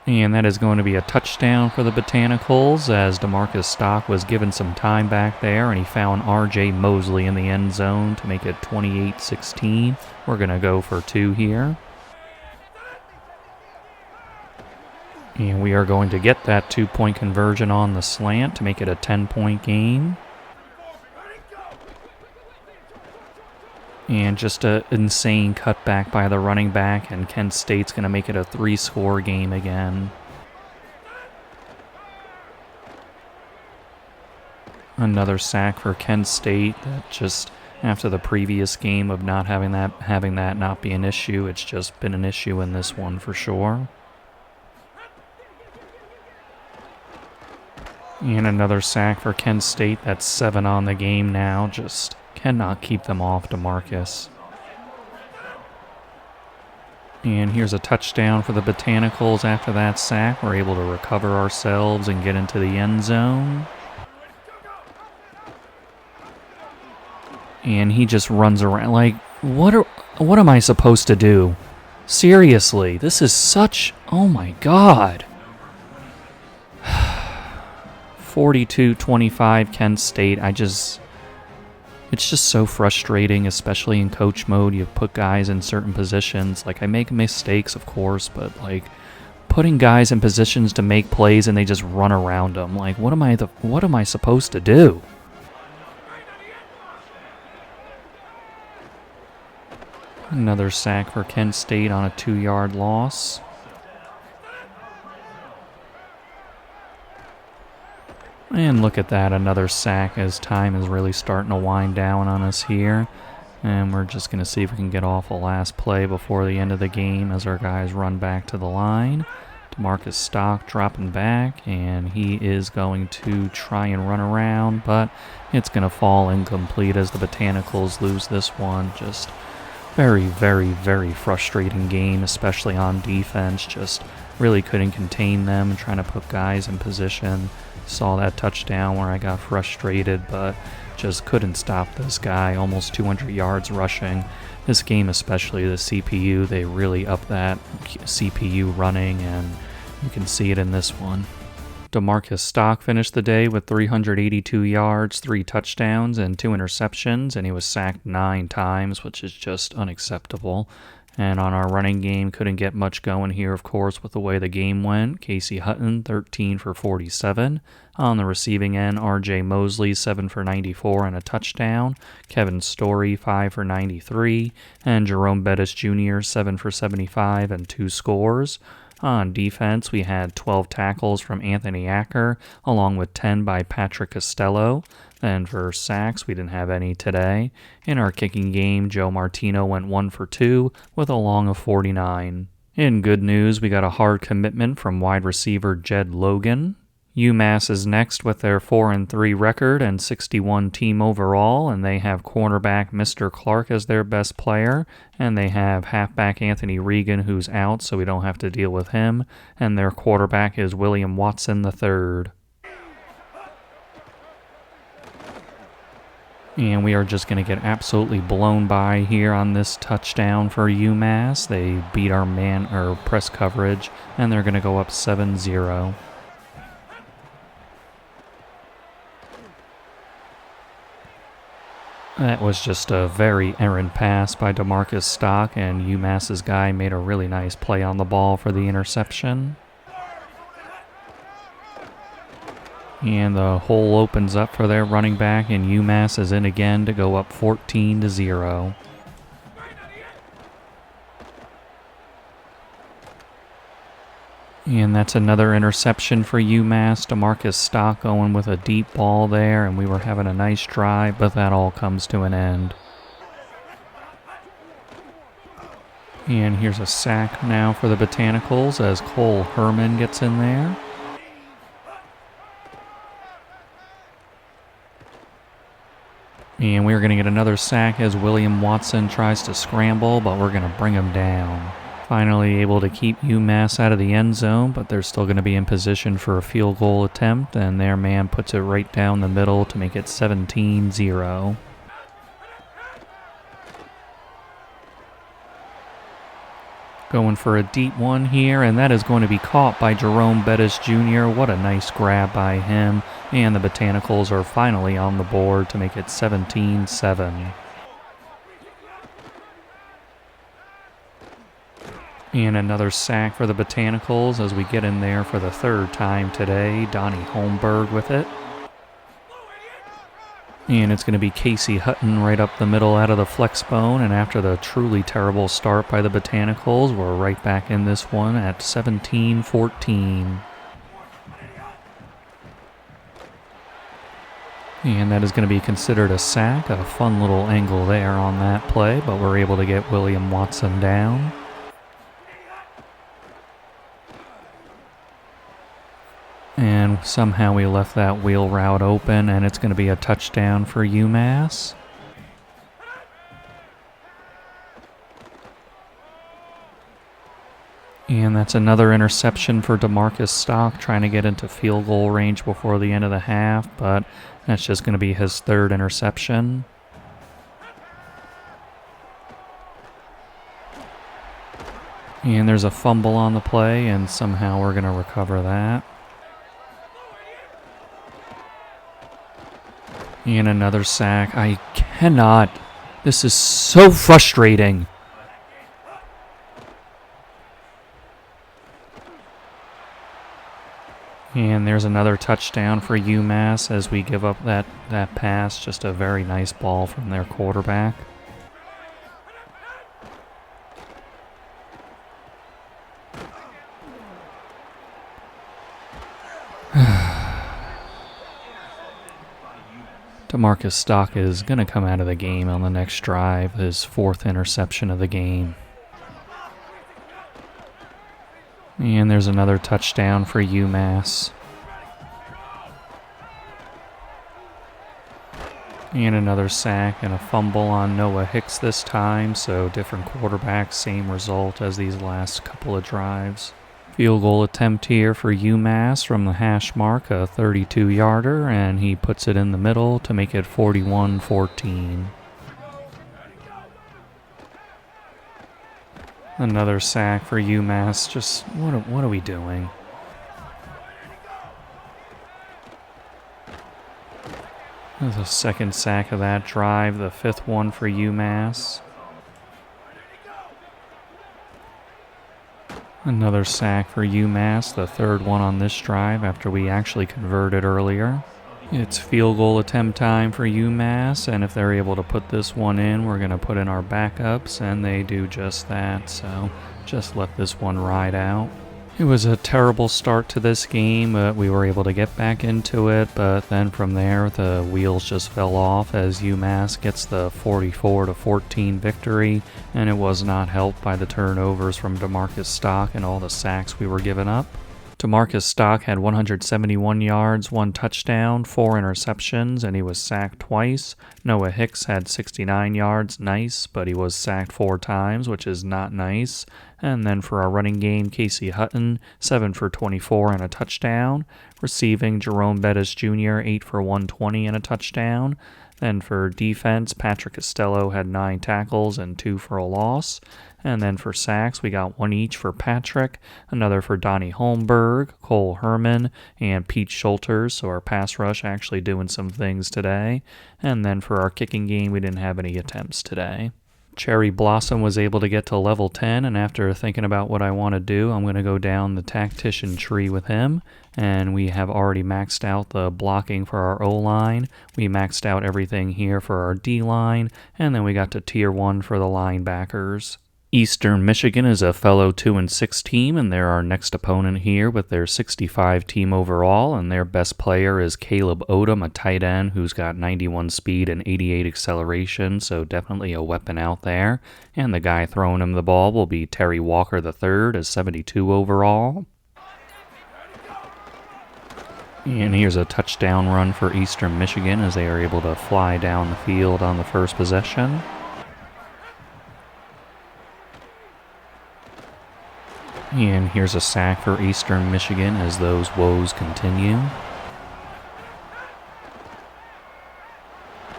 And that is going to be a touchdown for the Botanicals as DeMarcus Stock was given some time back there, and he found R.J. Mosley in the end zone to make it 28-16. We're going to go for 2 here. And we are going to get that 2-point conversion on the slant to make it a 10-point game. And just an insane cutback by the running back, and Kent State's going to make it a 3-score game again. Another sack for Kent State. That just after the previous game of not having that not be an issue, it's just been an issue in this one for sure. And another sack for Kent State. That's 7 on the game now. Just cannot keep them off DeMarcus. And here's a touchdown for the Botanicals after that sack. We're able to recover ourselves and get into the end zone. And he just runs around like, what am I supposed to do? Seriously, this is such, oh my God. 42-25 Kent State. It's just so frustrating, especially in coach mode. You put guys in certain positions. Like, I make mistakes, of course, but like putting guys in positions to make plays and they just run around them. Like, what am I supposed to do? Another sack for Kent State on a 2-yard loss. And look at that, another sack as time is really starting to wind down on us here. And we're just going to see if we can get off a last play before the end of the game as our guys run back to the line. DeMarcus Stock dropping back, and he is going to try and run around, but it's going to fall incomplete as the Botanicals lose this one. Just very, very, very frustrating game, especially on defense. Just really couldn't contain them, trying to put guys in position. Saw that touchdown where I got frustrated, but just couldn't stop this guy. Almost 200 yards rushing. This game, especially the CPU, they really up that CPU running, and you can see it in this one. DeMarcus Stock finished the day with 382 yards, 3 touchdowns, and 2 interceptions, and he was sacked 9 times, which is just unacceptable. And on our running game, couldn't get much going here, of course, with the way the game went. Casey Hutton, 13 for 47. On the receiving end, R.J. Mosley, 7 for 94 and a touchdown. Kevin Story, 5 for 93. And Jerome Bettis Jr., 7 for 75 and 2 scores. On defense, we had 12 tackles from Anthony Acker, along with 10 by Patrick Costello. Then for sacks, we didn't have any today. In our kicking game, Joe Martino went 1 for 2 with a long of 49. In good news, we got a hard commitment from wide receiver Jed Logan. UMass is next with their 4-3 record and 61 team overall, and they have cornerback Mr. Clark as their best player, and they have halfback Anthony Regan, who's out, so we don't have to deal with him, and their quarterback is William Watson III. And we are just going to get absolutely blown by here on this touchdown for UMass. They beat our press coverage, and they're going to go up 7-0. That was just a very errant pass by DeMarcus Stock, and UMass's guy made a really nice play on the ball for the interception. And the hole opens up for their running back, and UMass is in again to go up 14-0. And that's another interception for UMass. DeMarcus Stock going with a deep ball there, and we were having a nice drive, but that all comes to an end. And here's a sack now for the Botanicals as Cole Herman gets in there. And we're going to get another sack as William Watson tries to scramble, but we're going to bring him down. Finally able to keep UMass out of the end zone, but they're still going to be in position for a field goal attempt, and their man puts it right down the middle to make it 17-0. Going for a deep one here, and that is going to be caught by Jerome Bettis Jr. What a nice grab by him, and the Botanicals are finally on the board to make it 17-7. And another sack for the Botanicals as we get in there for the third time today. Donnie Holmberg with it. And it's going to be Casey Hutton right up the middle out of the flex bone. And after the truly terrible start by the Botanicals, we're right back in this one at 17-14. And that is going to be considered a sack. A fun little angle there on that play, but we're able to get William Watson down. And somehow we left that wheel route open, and it's going to be a touchdown for UMass. And that's another interception for DeMarcus Stock, trying to get into field goal range before the end of the half, but that's just going to be his third interception. And there's a fumble on the play, and somehow we're going to recover that. And another sack. I cannot. This is so frustrating. And there's another touchdown for UMass as we give up that pass. Just a very nice ball from their quarterback. DeMarcus Stock is going to come out of the game on the next drive, his fourth interception of the game. And there's another touchdown for UMass. And another sack and a fumble on Noah Hicks this time, so different quarterback, same result as these last couple of drives. Field goal attempt here for UMass from the hash mark, a 32-yarder, and he puts it in the middle to make it 41-14. Another sack for UMass. Just, what are we doing? There's a second sack of that drive, the fifth one for UMass. Another sack for UMass, the third one on this drive after we actually converted earlier. It's field goal attempt time for UMass, and if they're able to put this one in, we're going to put in our backups, and they do just that, so just let this one ride out. It was a terrible start to this game, but we were able to get back into it, but then from there the wheels just fell off as UMass gets the 44-14 victory, and it was not helped by the turnovers from DeMarcus Stock and all the sacks we were giving up. DeMarcus Stock had 171 yards, 1 touchdown, 4 interceptions, and he was sacked twice. Noah Hicks had 69 yards, nice, but he was sacked 4 times, which is not nice. And then for our running game, Casey Hutton, 7 for 24 and a touchdown. Receiving, Jerome Bettis Jr., 8 for 120 and a touchdown. Then for defense, Patrick Costello had 9 tackles and 2 for a loss. And then for sacks, we got 1 each for Patrick, another for Donnie Holmberg, Cole Herman, and Pete Schulters. So our pass rush actually doing some things today. And then for our kicking game, we didn't have any attempts today. Cherry Blossom was able to get to level 10, and after thinking about what I want to do, I'm going to go down the tactician tree with him. And we have already maxed out the blocking for our O-line. We maxed out everything here for our D-line, and then we got to tier 1 for the linebackers. Eastern Michigan is a fellow 2-6 team, and they're our next opponent here with their 65 team overall, and their best player is Caleb Odom, a tight end who's got 91 speed and 88 acceleration, so definitely a weapon out there. And the guy throwing him the ball will be Terry Walker III, a 72 overall. And here's a touchdown run for Eastern Michigan as they are able to fly down the field on the first possession. And here's a sack for Eastern Michigan as those woes continue.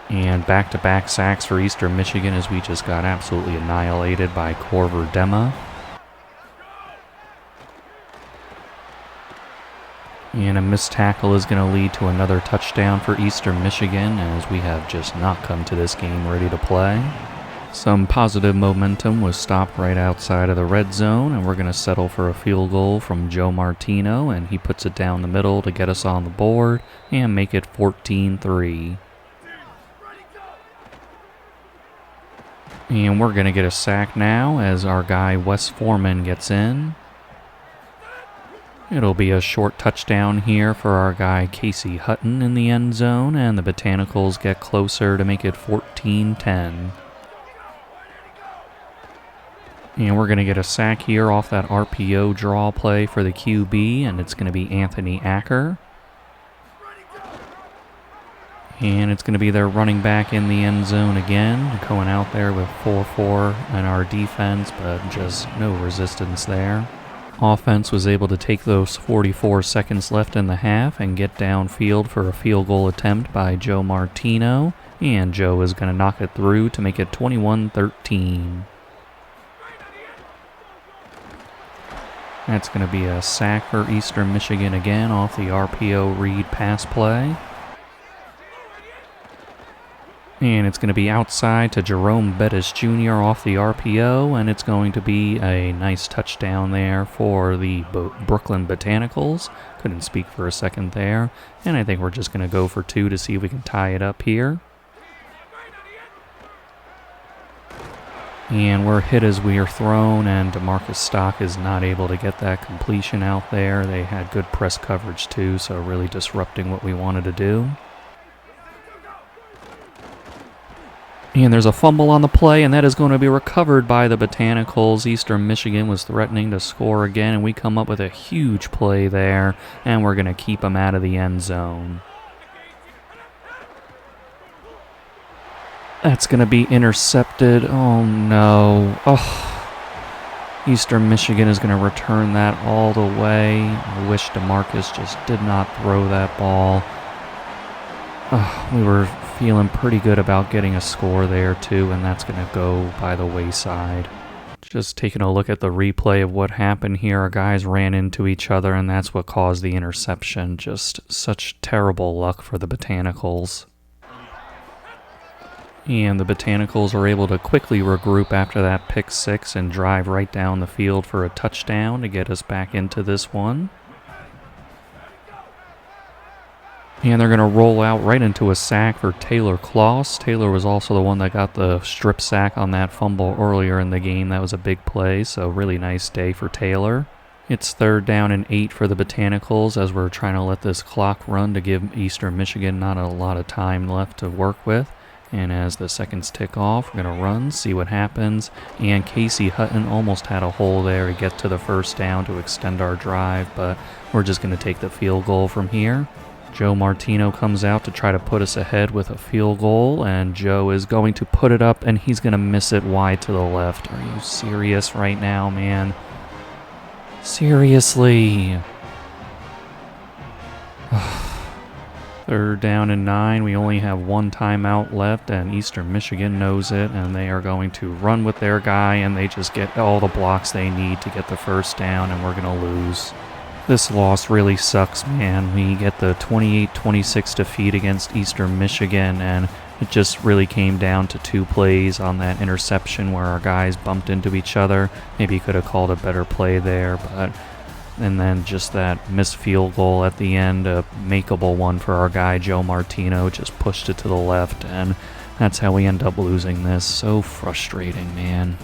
And back-to-back sacks for Eastern Michigan as we just got absolutely annihilated by Corver Dema. And a missed tackle is going to lead to another touchdown for Eastern Michigan as we have just not come to this game ready to play. Some positive momentum was stopped right outside of the red zone, and we're going to settle for a field goal from Joe Martino, and he puts it down the middle to get us on the board and make it 14-3. And we're going to get a sack now as our guy Wes Foreman gets in. It'll be a short touchdown here for our guy Casey Hutton in the end zone, and the Botanicals get closer to make it 14-10. And we're going to get a sack here off that RPO draw play for the QB, and it's going to be Anthony Acker. And it's going to be their running back in the end zone again, going out there with 4-4 in our defense, but just no resistance there. Offense was able to take those 44 seconds left in the half and get downfield for a field goal attempt by Joe Martino, and Joe is going to knock it through to make it 21-13. That's going to be a sack for Eastern Michigan again off the RPO read pass play. And it's going to be outside to Jerome Bettis Jr. off the RPO, and it's going to be a nice touchdown there for the Brooklyn Botanicals. Couldn't speak for a second there. And I think we're just going to go for 2 to see if we can tie it up here. And we're hit as we are thrown, and DeMarcus Stock is not able to get that completion out there. They had good press coverage too, so really disrupting what we wanted to do. And there's a fumble on the play, and that is going to be recovered by the Botanicals. Eastern Michigan was threatening to score again, and we come up with a huge play there, and we're going to keep them out of the end zone. That's going to be intercepted. Oh, no. Oh. Eastern Michigan is going to return that all the way. I wish DeMarcus just did not throw that ball. Oh, we were feeling pretty good about getting a score there, too, and that's going to go by the wayside. Just taking a look at the replay of what happened here. Our guys ran into each other, and that's what caused the interception. Just such terrible luck for the Botanicals. And the Botanicals are able to quickly regroup after that pick six and drive right down the field for a touchdown to get us back into this one. And they're going to roll out right into a sack for Taylor Kloss. Taylor was also the one that got the strip sack on that fumble earlier in the game. That was a big play, so really nice day for Taylor. It's 3rd down and 8 for the Botanicals as we're trying to let this clock run to give Eastern Michigan not a lot of time left to work with. And as the seconds tick off, we're going to run, see what happens. And Casey Hutton almost had a hole there to get to the 1st down to extend our drive, but we're just going to take the field goal from here. Joe Martino comes out to try to put us ahead with a field goal, and Joe is going to put it up, and he's going to miss it wide to the left. Are you serious right now, man? Seriously. 3rd down and 9. We only have 1 timeout left, and Eastern Michigan knows it, and they are going to run with their guy, and they just get all the blocks they need to get the 1st down, and we're going to lose. This loss really sucks, man. We get the 28-26 defeat against Eastern Michigan, and it just really came down to 2 plays on that interception where our guys bumped into each other. Maybe could have called a better play there, and then just that missed field goal at the end, a makeable one for our guy Joe Martino, just pushed it to the left, and that's how we end up losing this. So frustrating, man.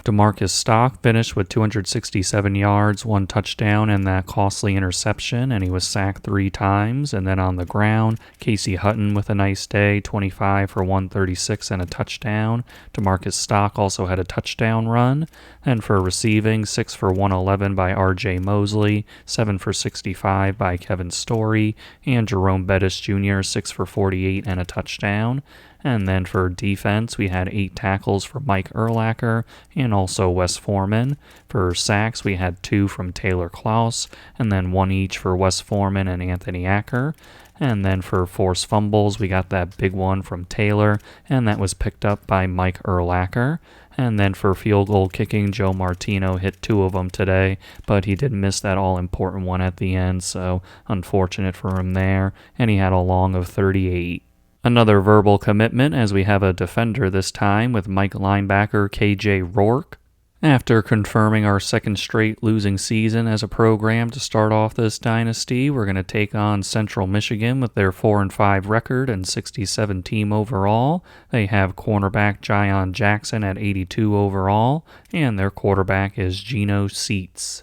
DeMarcus Stock finished with 267 yards, 1 touchdown, and that costly interception, and he was sacked 3 times. And then on the ground, Casey Hutton with a nice day, 25 for 136 and a touchdown. DeMarcus Stock also had a touchdown run. And for receiving, 6 for 111 by R.J. Mosley, 7 for 65 by Kevin Story, and Jerome Bettis Jr., 6 for 48 and a touchdown. And then for defense, we had 8 tackles for Mike Urlacher and also Wes Foreman. For sacks, we had 2 from Taylor Kloss, and then 1 each for Wes Foreman and Anthony Acker. And then for forced fumbles, we got that big one from Taylor, and that was picked up by Mike Urlacher. And then for field goal kicking, Joe Martino hit 2 of them today, but he did miss that all-important one at the end, so unfortunate for him there. And he had a long of 38. Another verbal commitment as we have a defender this time with Mike linebacker KJ Rourke. After confirming our 2nd straight losing season as a program to start off this dynasty, we're going to take on Central Michigan with their 4-5 record and 67 team overall. They have cornerback Jayon Jackson at 82 overall, and their quarterback is Geno Seats.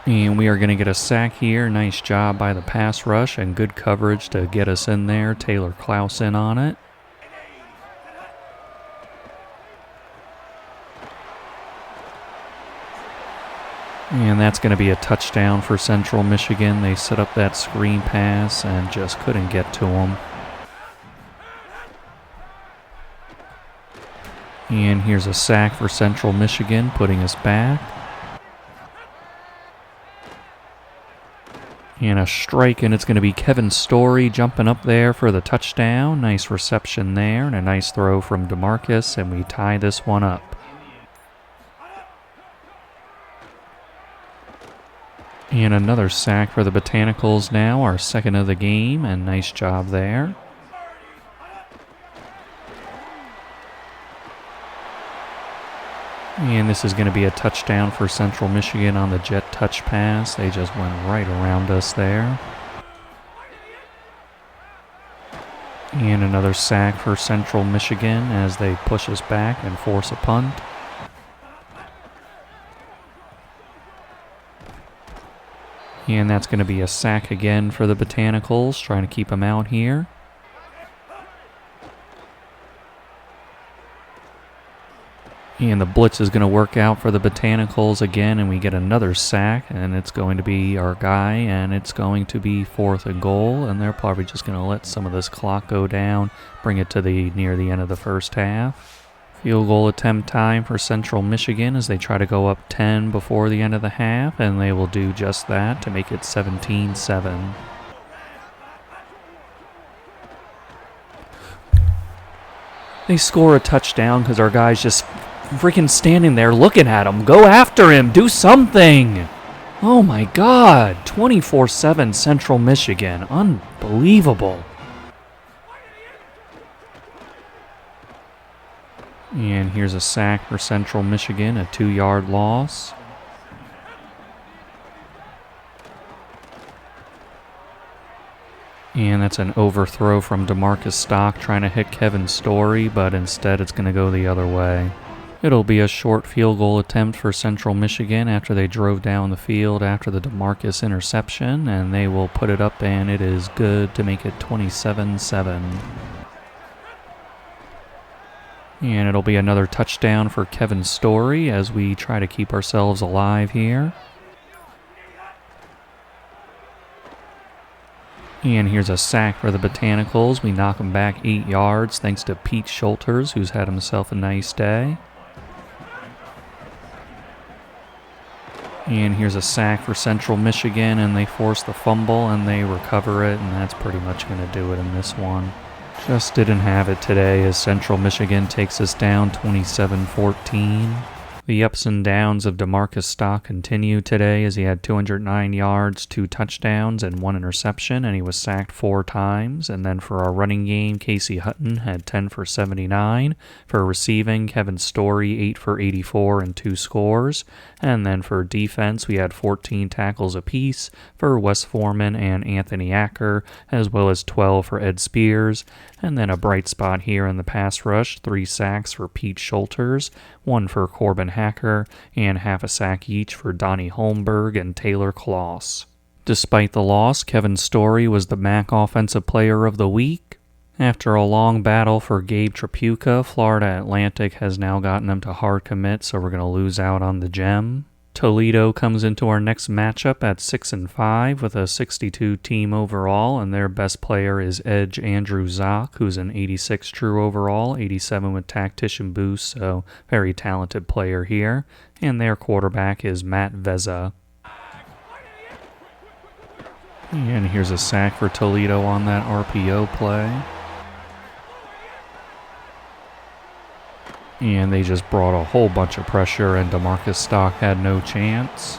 And we are going to get a sack here. Nice job by the pass rush and good coverage to get us in there. Taylor Klaus in on it. And that's going to be a touchdown for Central Michigan. They set up that screen pass and just couldn't get to him. And here's a sack for Central Michigan, putting us back. And a strike, and it's going to be Kevin Story jumping up there for the touchdown. Nice reception there, and a nice throw from DeMarcus, and we tie this one up. And another sack for the Botanicals now, our 2nd of the game, and nice job there. And this is going to be a touchdown for Central Michigan on the jet touch pass. They just went right around us there. And another sack for Central Michigan as they push us back and force a punt. And that's going to be a sack again for the Botanicals, trying to keep them out here. And the blitz is going to work out for the Botanicals again, and we get another sack, and it's going to be our guy, and it's going to be 4th and goal, and they're probably just going to let some of this clock go down, bring it to near the end of the 1st half. Field goal attempt time for Central Michigan as they try to go up 10 before the end of the half, and they will do just that to make it 17-7. They score a touchdown because our guys just freaking standing there looking at him. Go after him. Do something. Oh my God! 24-7 Central Michigan. Unbelievable. And here's a sack for Central Michigan, a 2-yard loss. And that's an overthrow from DeMarcus Stock trying to hit Kevin Story, but instead it's going to go the other way. It'll be a short field goal attempt for Central Michigan after they drove down the field after the DeMarcus interception, and they will put it up, and it is good to make it 27-7. And it'll be another touchdown for Kevin Story as we try to keep ourselves alive here. And here's a sack for the Botanicals. We knock him back 8 yards thanks to Pete Schulters, who's had himself a nice day. And here's a sack for Central Michigan, and they force the fumble, and they recover it, and that's pretty much going to do it in this one. Just didn't have it today as Central Michigan takes us down 27-14. The ups and downs of DeMarcus Stock continue today as he had 209 yards, 2 touchdowns, and 1 interception, and he was sacked 4 times. And then for our running game, Casey Hutton had 10 for 79. For receiving, Kevin Story 8 for 84 and 2 scores. And then for defense, we had 14 tackles apiece for Wes Foreman and Anthony Acker, as well as 12 for Ed Spears. And then a bright spot here in the pass rush, 3 sacks for Pete Schulters, 1 for Corbin Hacker, and half a sack each for Donnie Holmberg and Taylor Kloss. Despite the loss, Kevin Story was the MAC Offensive Player of the Week. After a long battle for Gabe Trapuka, Florida Atlantic has now gotten him to hard commit, so we're going to lose out on the gem. Toledo comes into our next matchup at 6-5 with a 62 team overall, and their best player is Edge Andrew Zock, who's an 86 true overall, 87 with tactician boost, so very talented player here. And their quarterback is Matt Veza. And here's a sack for Toledo on that RPO play. And they just brought a whole bunch of pressure, and DeMarcus Stock had no chance.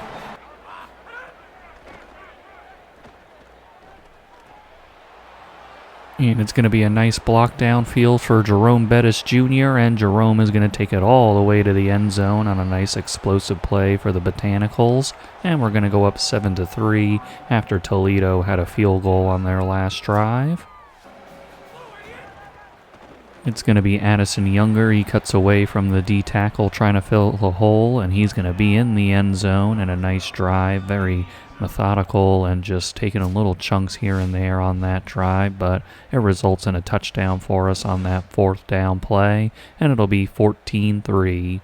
And it's going to be a nice block downfield for Jerome Bettis Jr., and Jerome is going to take it all the way to the end zone on a nice explosive play for the Botanicals. And we're going to go up 7-3 after Toledo had a field goal on their last drive. It's going to be Addison Younger. He cuts away from the D tackle trying to fill the hole, and he's going to be in the end zone, and a nice drive, very methodical and just taking a little chunks here and there on that drive, but it results in a touchdown for us on that 4th down play, and it'll be 14-3.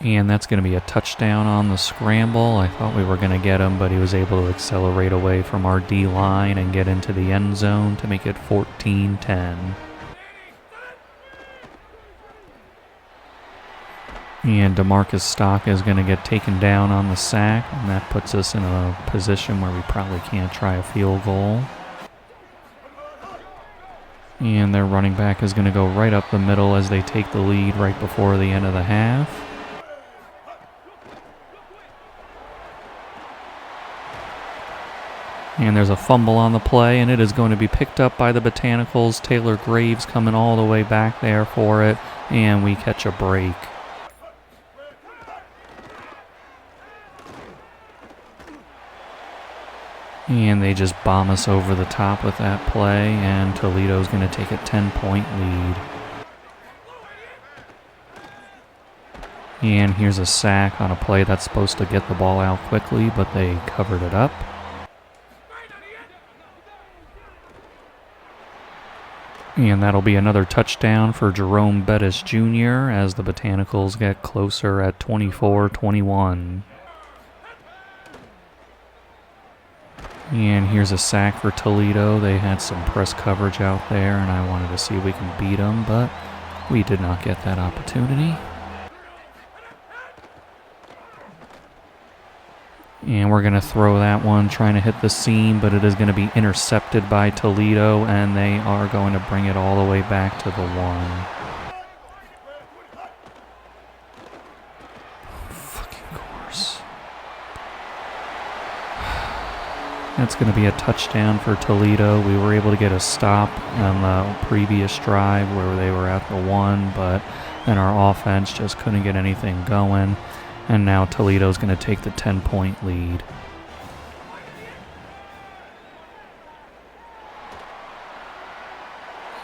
And that's going to be a touchdown on the scramble. I thought we were going to get him, but he was able to accelerate away from our D-line and get into the end zone to make it 14-10. And DeMarcus Stock is going to get taken down on the sack, and that puts us in a position where we probably can't try a field goal. And their running back is going to go right up the middle as they take the lead right before the end of the half. And there's a fumble on the play, and it is going to be picked up by the Botanicals. Taylor Graves coming all the way back there for it, and we catch a break. And they just bomb us over the top with that play, and Toledo's going to take a 10-point lead. And here's a sack on a play that's supposed to get the ball out quickly, but they covered it up. And that'll be another touchdown for Jerome Bettis Jr. as the Botanicals get closer at 24-21. And here's a sack for Toledo. They had some press coverage out there, and I wanted to see if we can beat them, but we did not get that opportunity. And we're going to throw that one, trying to hit the seam, but it is going to be intercepted by Toledo, and they are going to bring it all the way back to the 1. That's going to be a touchdown for Toledo. We were able to get a stop on the previous drive where they were at the 1, but then our offense just couldn't get anything going. And now Toledo's going to take the 10-point lead.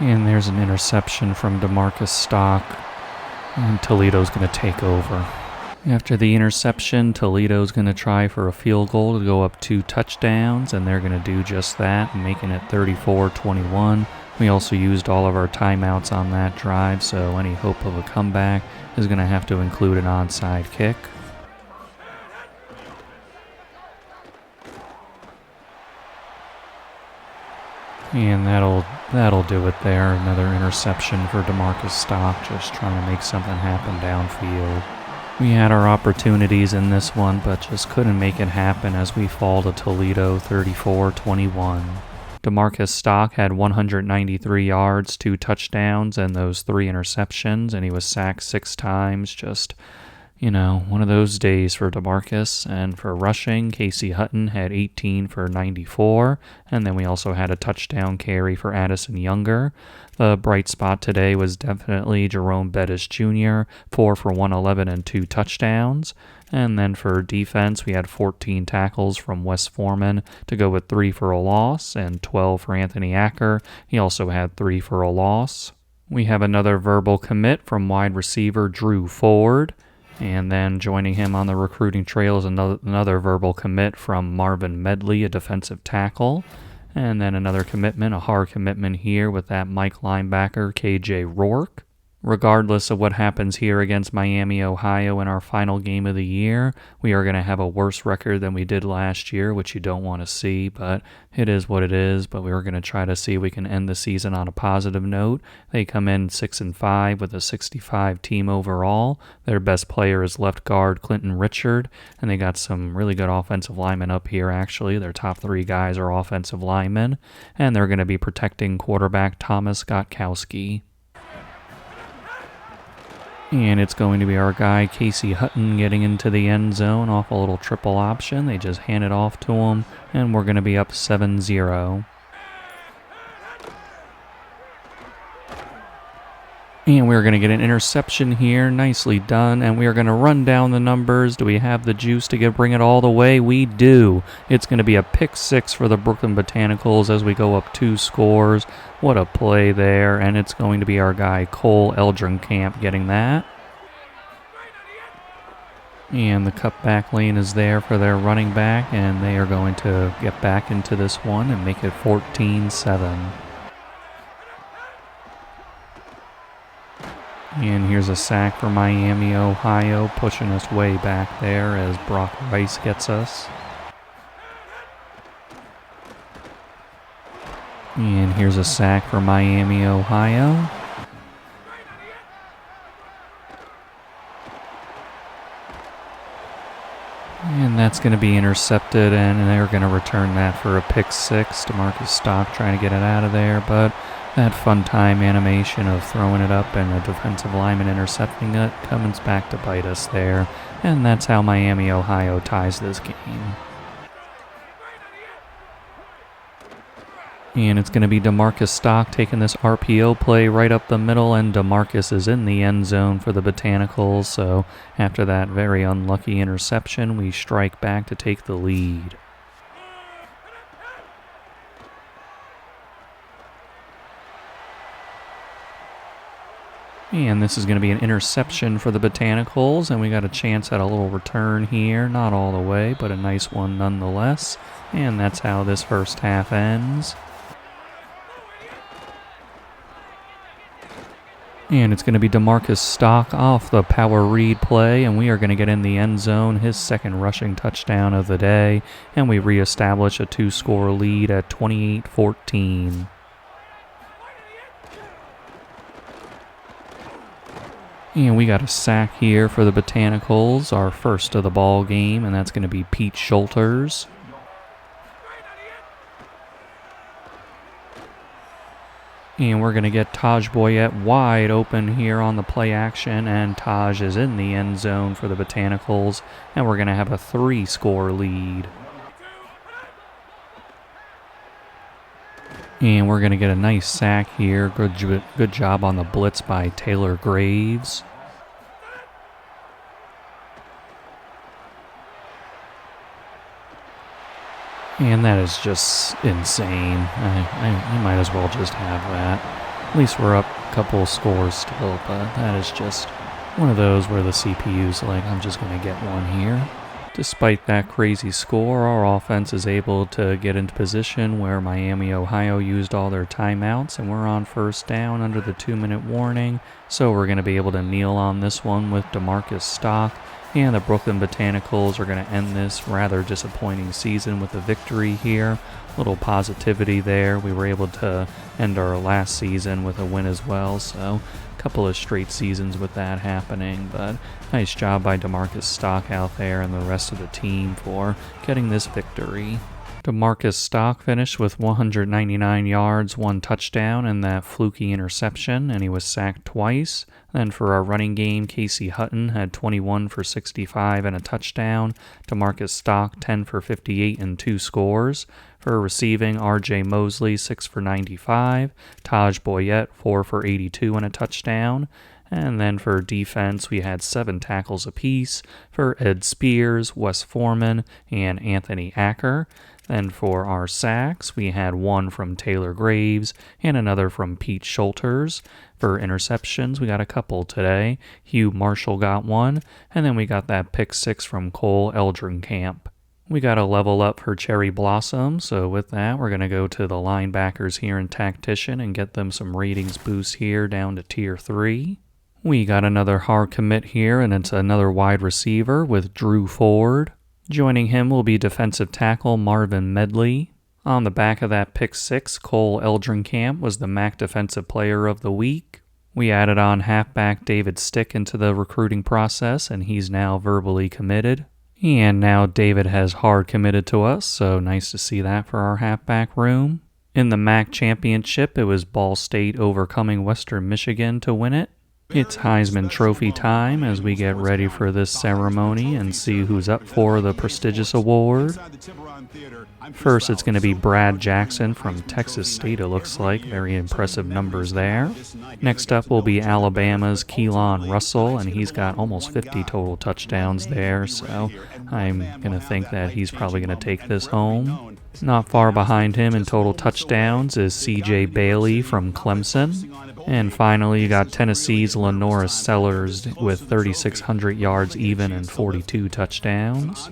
And there's an interception from DeMarcus Stock. And Toledo's going to take over. After the interception, Toledo's going to try for a field goal to go up 2 touchdowns, and they're going to do just that, making it 34-21. We also used all of our timeouts on that drive, so any hope of a comeback is going to have to include an onside kick. And that'll do it there. Another interception for DeMarcus Stock, just trying to make something happen downfield. We had our opportunities in this one, but just couldn't make it happen as we fall to Toledo 34-21. DeMarcus Stock had 193 yards, 2 touchdowns, and those 3 interceptions, and he was sacked 6 times. Just, one of those days for DeMarcus. And for rushing, Casey Hutton had 18 for 94, and then we also had a touchdown carry for Addison Younger. The bright spot today was definitely Jerome Bettis Jr., 4 for 111 and 2 touchdowns. And then for defense, we had 14 tackles from Wes Foreman to go with 3 for a loss, and 12 for Anthony Acker. He also had 3 for a loss. We have another verbal commit from wide receiver Drew Ford. And then joining him on the recruiting trail is another verbal commit from Marvin Medley, a defensive tackle. And then another commitment, a hard commitment here with that Mike linebacker, KJ Rourke. Regardless of what happens here against Miami, Ohio in our final game of the year, we are going to have a worse record than we did last year, which you don't want to see, but it is what it is. But we are going to try to see if we can end the season on a positive note. They come in 6-5 with a 65 team overall. Their best player is left guard Clinton Richard, and they got some really good offensive linemen up here, actually. Their top 3 guys are offensive linemen, and they're going to be protecting quarterback Thomas Gotkowski. And it's going to be our guy, Casey Hutton, getting into the end zone off a little triple option. They just hand it off to him, and we're going to be up 7-0. And we're going to get an interception here. Nicely done. And we are going to run down the numbers. Do we have the juice to bring it all the way? We do. It's going to be a pick 6 for the Brooklyn Botanicals as we go up 2 scores. What a play there. And it's going to be our guy, Cole Eldrenkamp, getting that. And the cutback lane is there for their running back. And they are going to get back into this one and make it 14-7. And here's a sack for Miami, Ohio, pushing us way back there as Brock Rice gets us. And here's a sack for Miami, Ohio. And that's going to be intercepted, and they're going to return that for a pick 6. DeMarcus Stock trying to get it out of there, but that fun time animation of throwing it up and the defensive lineman intercepting it comes back to bite us there. And that's how Miami, Ohio ties this game. And it's going to be DeMarcus Stock taking this RPO play right up the middle, and DeMarcus is in the end zone for the Botanicals. So after that very unlucky interception, we strike back to take the lead. And this is going to be an interception for the Botanicals, and we got a chance at a little return here. Not all the way, but a nice one nonetheless. And that's how this first half ends. And it's going to be DeMarcus Stock off the power read play, and we are going to get in the end zone, his second rushing touchdown of the day, and we reestablish a 2-score lead at 28-14. And we got a sack here for the Botanicals, our first of the ball game, and that's going to be Pete Schulters. And we're going to get Taj Boyette wide open here on the play action, and Taj is in the end zone for the Botanicals, and we're going to have a 3-score lead. And we're going to get a nice sack here. Good job on the blitz by Taylor Graves. And that is just insane. I might as well just have that. At least we're up a couple of scores still, but that is just one of those where the CPU's like, I'm just going to get one here. Despite that crazy score, our offense is able to get into position where Miami, Ohio used all their timeouts, and we're on first down under the 2-minute warning, so we're going to be able to kneel on this one with DeMarcus Stock, and the Brooklyn Botanicals are going to end this rather disappointing season with a victory here. Little positivity there. We were able to end our last season with a win as well, so couple of straight seasons with that happening, but nice job by DeMarcus Stock out there and the rest of the team for getting this victory. DeMarcus Stock finished with 199 yards, 1 touchdown, and that fluky interception, and he was sacked twice. Then for our running game, Casey Hutton had 21 for 65 and a touchdown. DeMarcus Stock 10 for 58 and 2 scores. For receiving, R.J. Mosley 6 for 95. Taj Boyette 4 for 82 and a touchdown. And then for defense, we had 7 tackles apiece for Ed Spears, Wes Foreman, and Anthony Acker. Then for our sacks, we had 1 from Taylor Graves and another from Pete Schulters. For interceptions, we got a couple today. Hugh Marshall got 1, and then we got that pick 6 from Cole Eldrenkamp. We got a level up for Cherry Blossom, so with that, we're going to go to the linebackers here in Tactician and get them some ratings boost here down to Tier 3. We got another hard commit here, and it's another wide receiver with Drew Ford. Joining him will be defensive tackle Marvin Medley. On the back of that pick 6, Cole Eldrenkamp was the MAC Defensive Player of the Week. We added on halfback David Stick into the recruiting process, and he's now verbally committed. And now David has hard committed to us, so nice to see that for our halfback room. In the MAC Championship, it was Ball State overcoming Western Michigan to win it. It's Heisman Trophy time as we get ready for this ceremony and see who's up for the prestigious award. First, it's going to be Brad Jackson from Texas State, it looks like. Very impressive numbers there. Next up will be Alabama's Keelan Russell, and he's got almost 50 total touchdowns there, so I'm going to think that he's probably going to take this home. Not far behind him in total touchdowns is C.J. Bailey from Clemson. And finally, you got Tennessee's Lenora Sellers with 3,600 yards even and 42 touchdowns.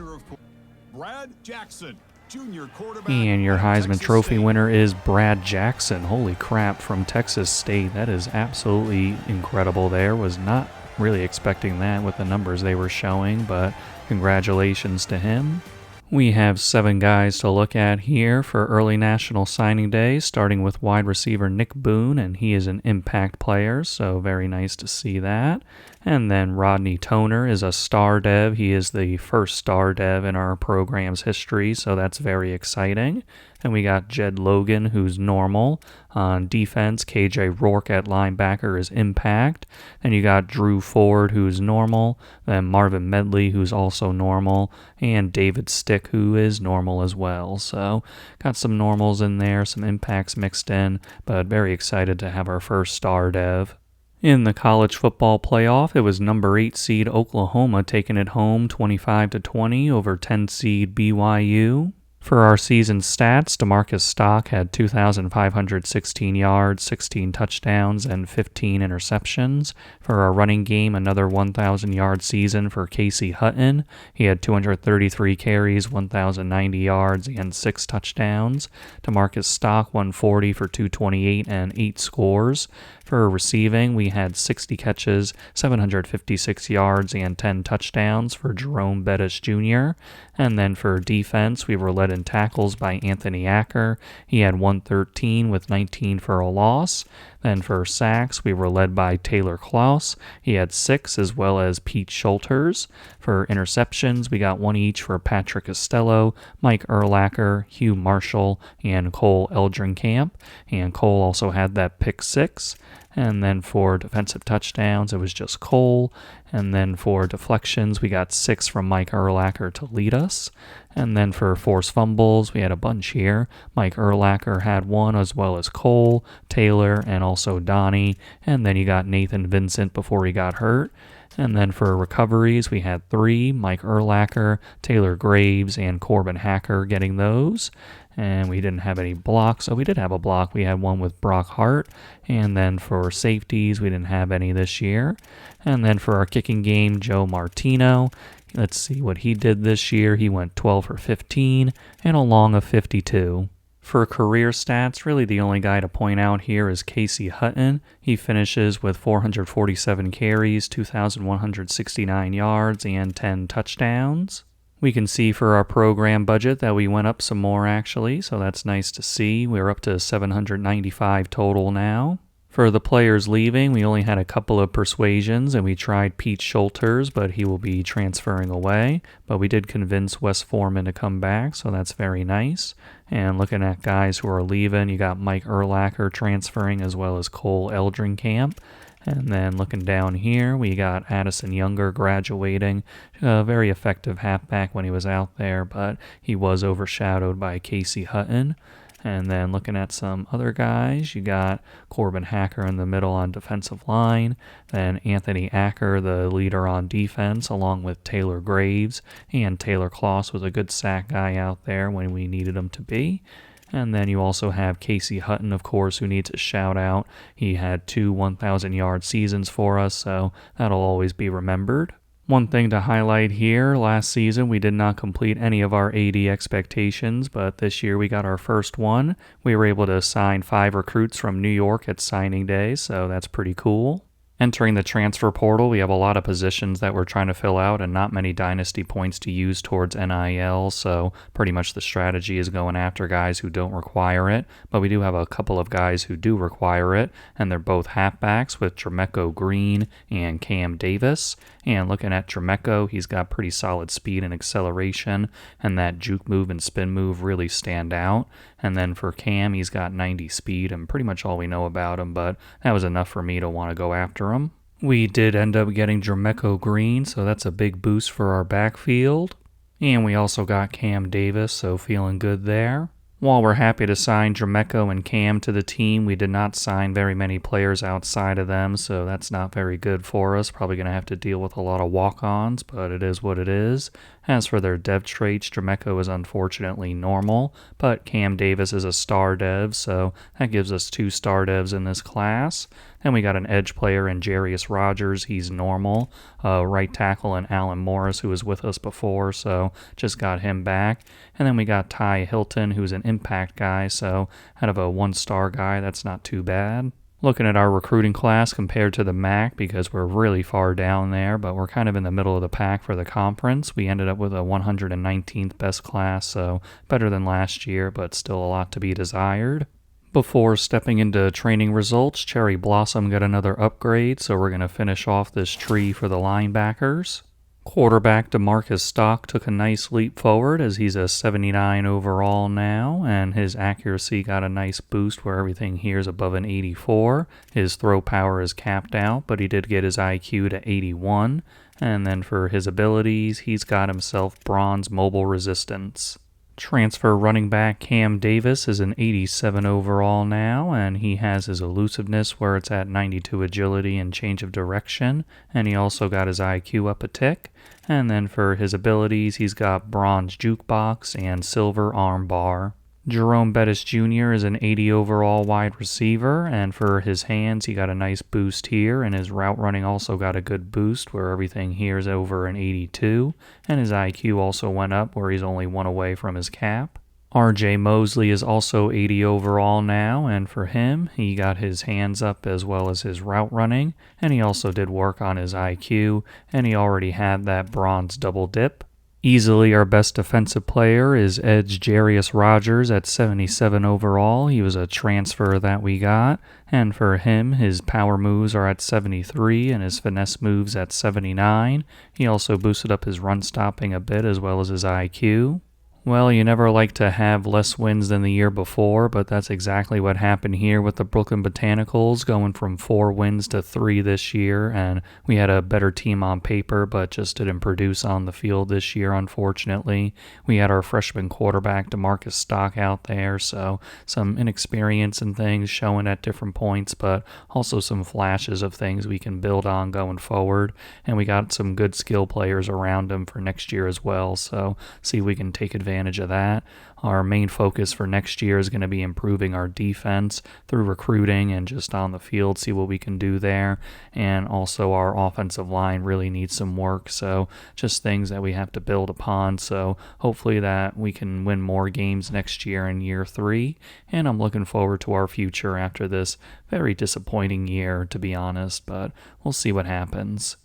And your Heisman Trophy winner is Brad Jackson. Holy crap, from Texas State. That is absolutely incredible there. Was not really expecting that with the numbers they were showing, but congratulations to him. We have 7 guys to look at here for early National Signing Day, starting with wide receiver Nick Boone, and he is an impact player, so very nice to see that. And then Rodney Toner is a star dev. He is the first star dev in our program's history, so that's very exciting. And we got Jed Logan, who's normal. On defense, KJ Rourke at linebacker is impact. Then you got Drew Ford, who's normal. Then Marvin Medley, who's also normal. And David Stick, who is normal as well. So got some normals in there, some impacts mixed in, but very excited to have our first star dev. In the college football playoff, it was number 8 seed Oklahoma taking it home 25-20 over 10 seed BYU. For our season stats, DeMarcus Stock had 2,516 yards, 16 touchdowns, and 15 interceptions. For our running game, another 1,000-yard season for Casey Hutton. He had 233 carries, 1,090 yards, and 6 touchdowns. DeMarcus Stock 140 for 228 and 8 scores. For receiving, we had 60 catches, 756 yards, and 10 touchdowns for Jerome Bettis Jr. And then for defense, we were led in tackles by Anthony Acker. He had 113 with 19 for a loss. Then for sacks, we were led by Taylor Klaus. He had 6, as well as Pete Schulters. For interceptions, we got 1 each for Patrick Costello, Mike Urlacher, Hugh Marshall, and Cole Eldrenkamp. And Cole also had that pick 6. And then for defensive touchdowns, it was just Cole. And then for deflections, we got 6 from Mike Urlacher to lead us. And then for forced fumbles, we had a bunch here. Mike Urlacher had 1, as well as Cole, Taylor, and also Donnie. And then you got Nathan Vincent before he got hurt. And then for recoveries, we had 3, Mike Urlacher, Taylor Graves, and Corbin Hacker getting those. And we didn't have any blocks. So we did have a block. We had one with Brock Hart. And then for safeties, we didn't have any this year. And then for our kicking game, Joe Martino. Let's see what he did this year. He went 12 for 15 and a long of 52. For career stats, really the only guy to point out here is Casey Hutton. He finishes with 447 carries, 2,169 yards, and 10 touchdowns. We can see for our program budget that we went up some more actually, so that's nice to see. We're up to 795 total now. For the players leaving, we only had a couple of persuasions, and we tried Pete Schulters, but he will be transferring away. But we did convince Wes Foreman to come back, so that's very nice. And looking at guys who are leaving, you got Mike Urlacher transferring, as well as Cole Eldrinkamp. And then looking down here, we got Addison Younger graduating. A very effective halfback when he was out there, but he was overshadowed by Casey Hutton. And then looking at some other guys, you got Corbin Hacker in the middle on defensive line, then Anthony Acker, the leader on defense, along with Taylor Graves, and Taylor Kloss was a good sack guy out there when we needed him to be. And then you also have Casey Hutton, of course, who needs a shout out. He had 2 1,000-yard seasons for us, so that'll always be remembered. One thing to highlight here, last season we did not complete any of our AD expectations, but this year we got our first one. We were able to sign 5 recruits from New York at signing day, so that's pretty cool. Entering the transfer portal, we have a lot of positions that we're trying to fill out and not many Dynasty points to use towards NIL, so pretty much the strategy is going after guys who don't require it, but we do have a couple of guys who do require it, and they're both halfbacks with Jermecco Green and Cam Davis. And looking at Jermecco, he's got pretty solid speed and acceleration, and that juke move and spin move really stand out. And then for Cam, he's got 90 speed, and pretty much all we know about him, but that was enough for me to want to go after him. We did end up getting Jermecco Green, so that's a big boost for our backfield. And we also got Cam Davis, so feeling good there. While we're happy to sign Jermecco and Cam to the team, we did not sign very many players outside of them, so that's not very good for us. Probably going to have to deal with a lot of walk-ons, but it is what it is. As for their dev traits, Jermecco is unfortunately normal, but Cam Davis is a star dev, so that gives us 2 star devs in this class. Then we got an edge player in Jarius Rogers. He's normal. Right tackle in Alan Morris, who was with us before, so just got him back. And then we got Ty Hilton, who's an impact guy, so out of a 1-star guy, that's not too bad. Looking at our recruiting class compared to the MAC, because we're really far down there, but we're kind of in the middle of the pack for the conference. We ended up with a 119th best class, so better than last year, but still a lot to be desired. Before stepping into training results, Cherry Blossom got another upgrade, so we're going to finish off this tree for the linebackers. Quarterback DeMarcus Stock took a nice leap forward as he's a 79 overall now, and his accuracy got a nice boost where everything here is above an 84. His throw power is capped out, but he did get his IQ to 81. And then for his abilities, he's got himself bronze mobile resistance. Transfer running back Cam Davis is an 87 overall now, and he has his elusiveness where it's at 92 agility and change of direction, and he also got his IQ up a tick. And then for his abilities, he's got bronze jukebox and silver arm bar. Jerome Bettis Jr. is an 80 overall wide receiver, and for his hands, he got a nice boost here, and his route running also got a good boost where everything here is over an 82, and his IQ also went up where he's only 1 away from his cap. RJ Mosley is also 80 overall now, and for him, he got his hands up as well as his route running, and he also did work on his IQ, and he already had that bronze double dip. Easily our best defensive player is edge Jarius Rogers at 77 overall. He was a transfer that we got, and for him, his power moves are at 73 and his finesse moves at 79. He also boosted up his run stopping a bit as well as his IQ. Well, you never like to have less wins than the year before, but that's exactly what happened here with the Brooklyn Botanicals, going from 4 wins to 3 this year. And we had a better team on paper, but just didn't produce on the field this year, unfortunately. We had our freshman quarterback, DeMarcus Stock, out there, so some inexperience and things showing at different points, but also some flashes of things we can build on going forward. And we got some good skill players around him for next year as well, so see if we can take advantage of that. Our main focus for next year is going to be improving our defense through recruiting and just on the field, see what we can do there. And also our offensive line really needs some work, so just things that we have to build upon. So hopefully that we can win more games next year in year 3, and I'm looking forward to our future after this very disappointing year, to be honest, but we'll see what happens.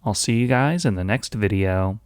I'll see you guys in the next video.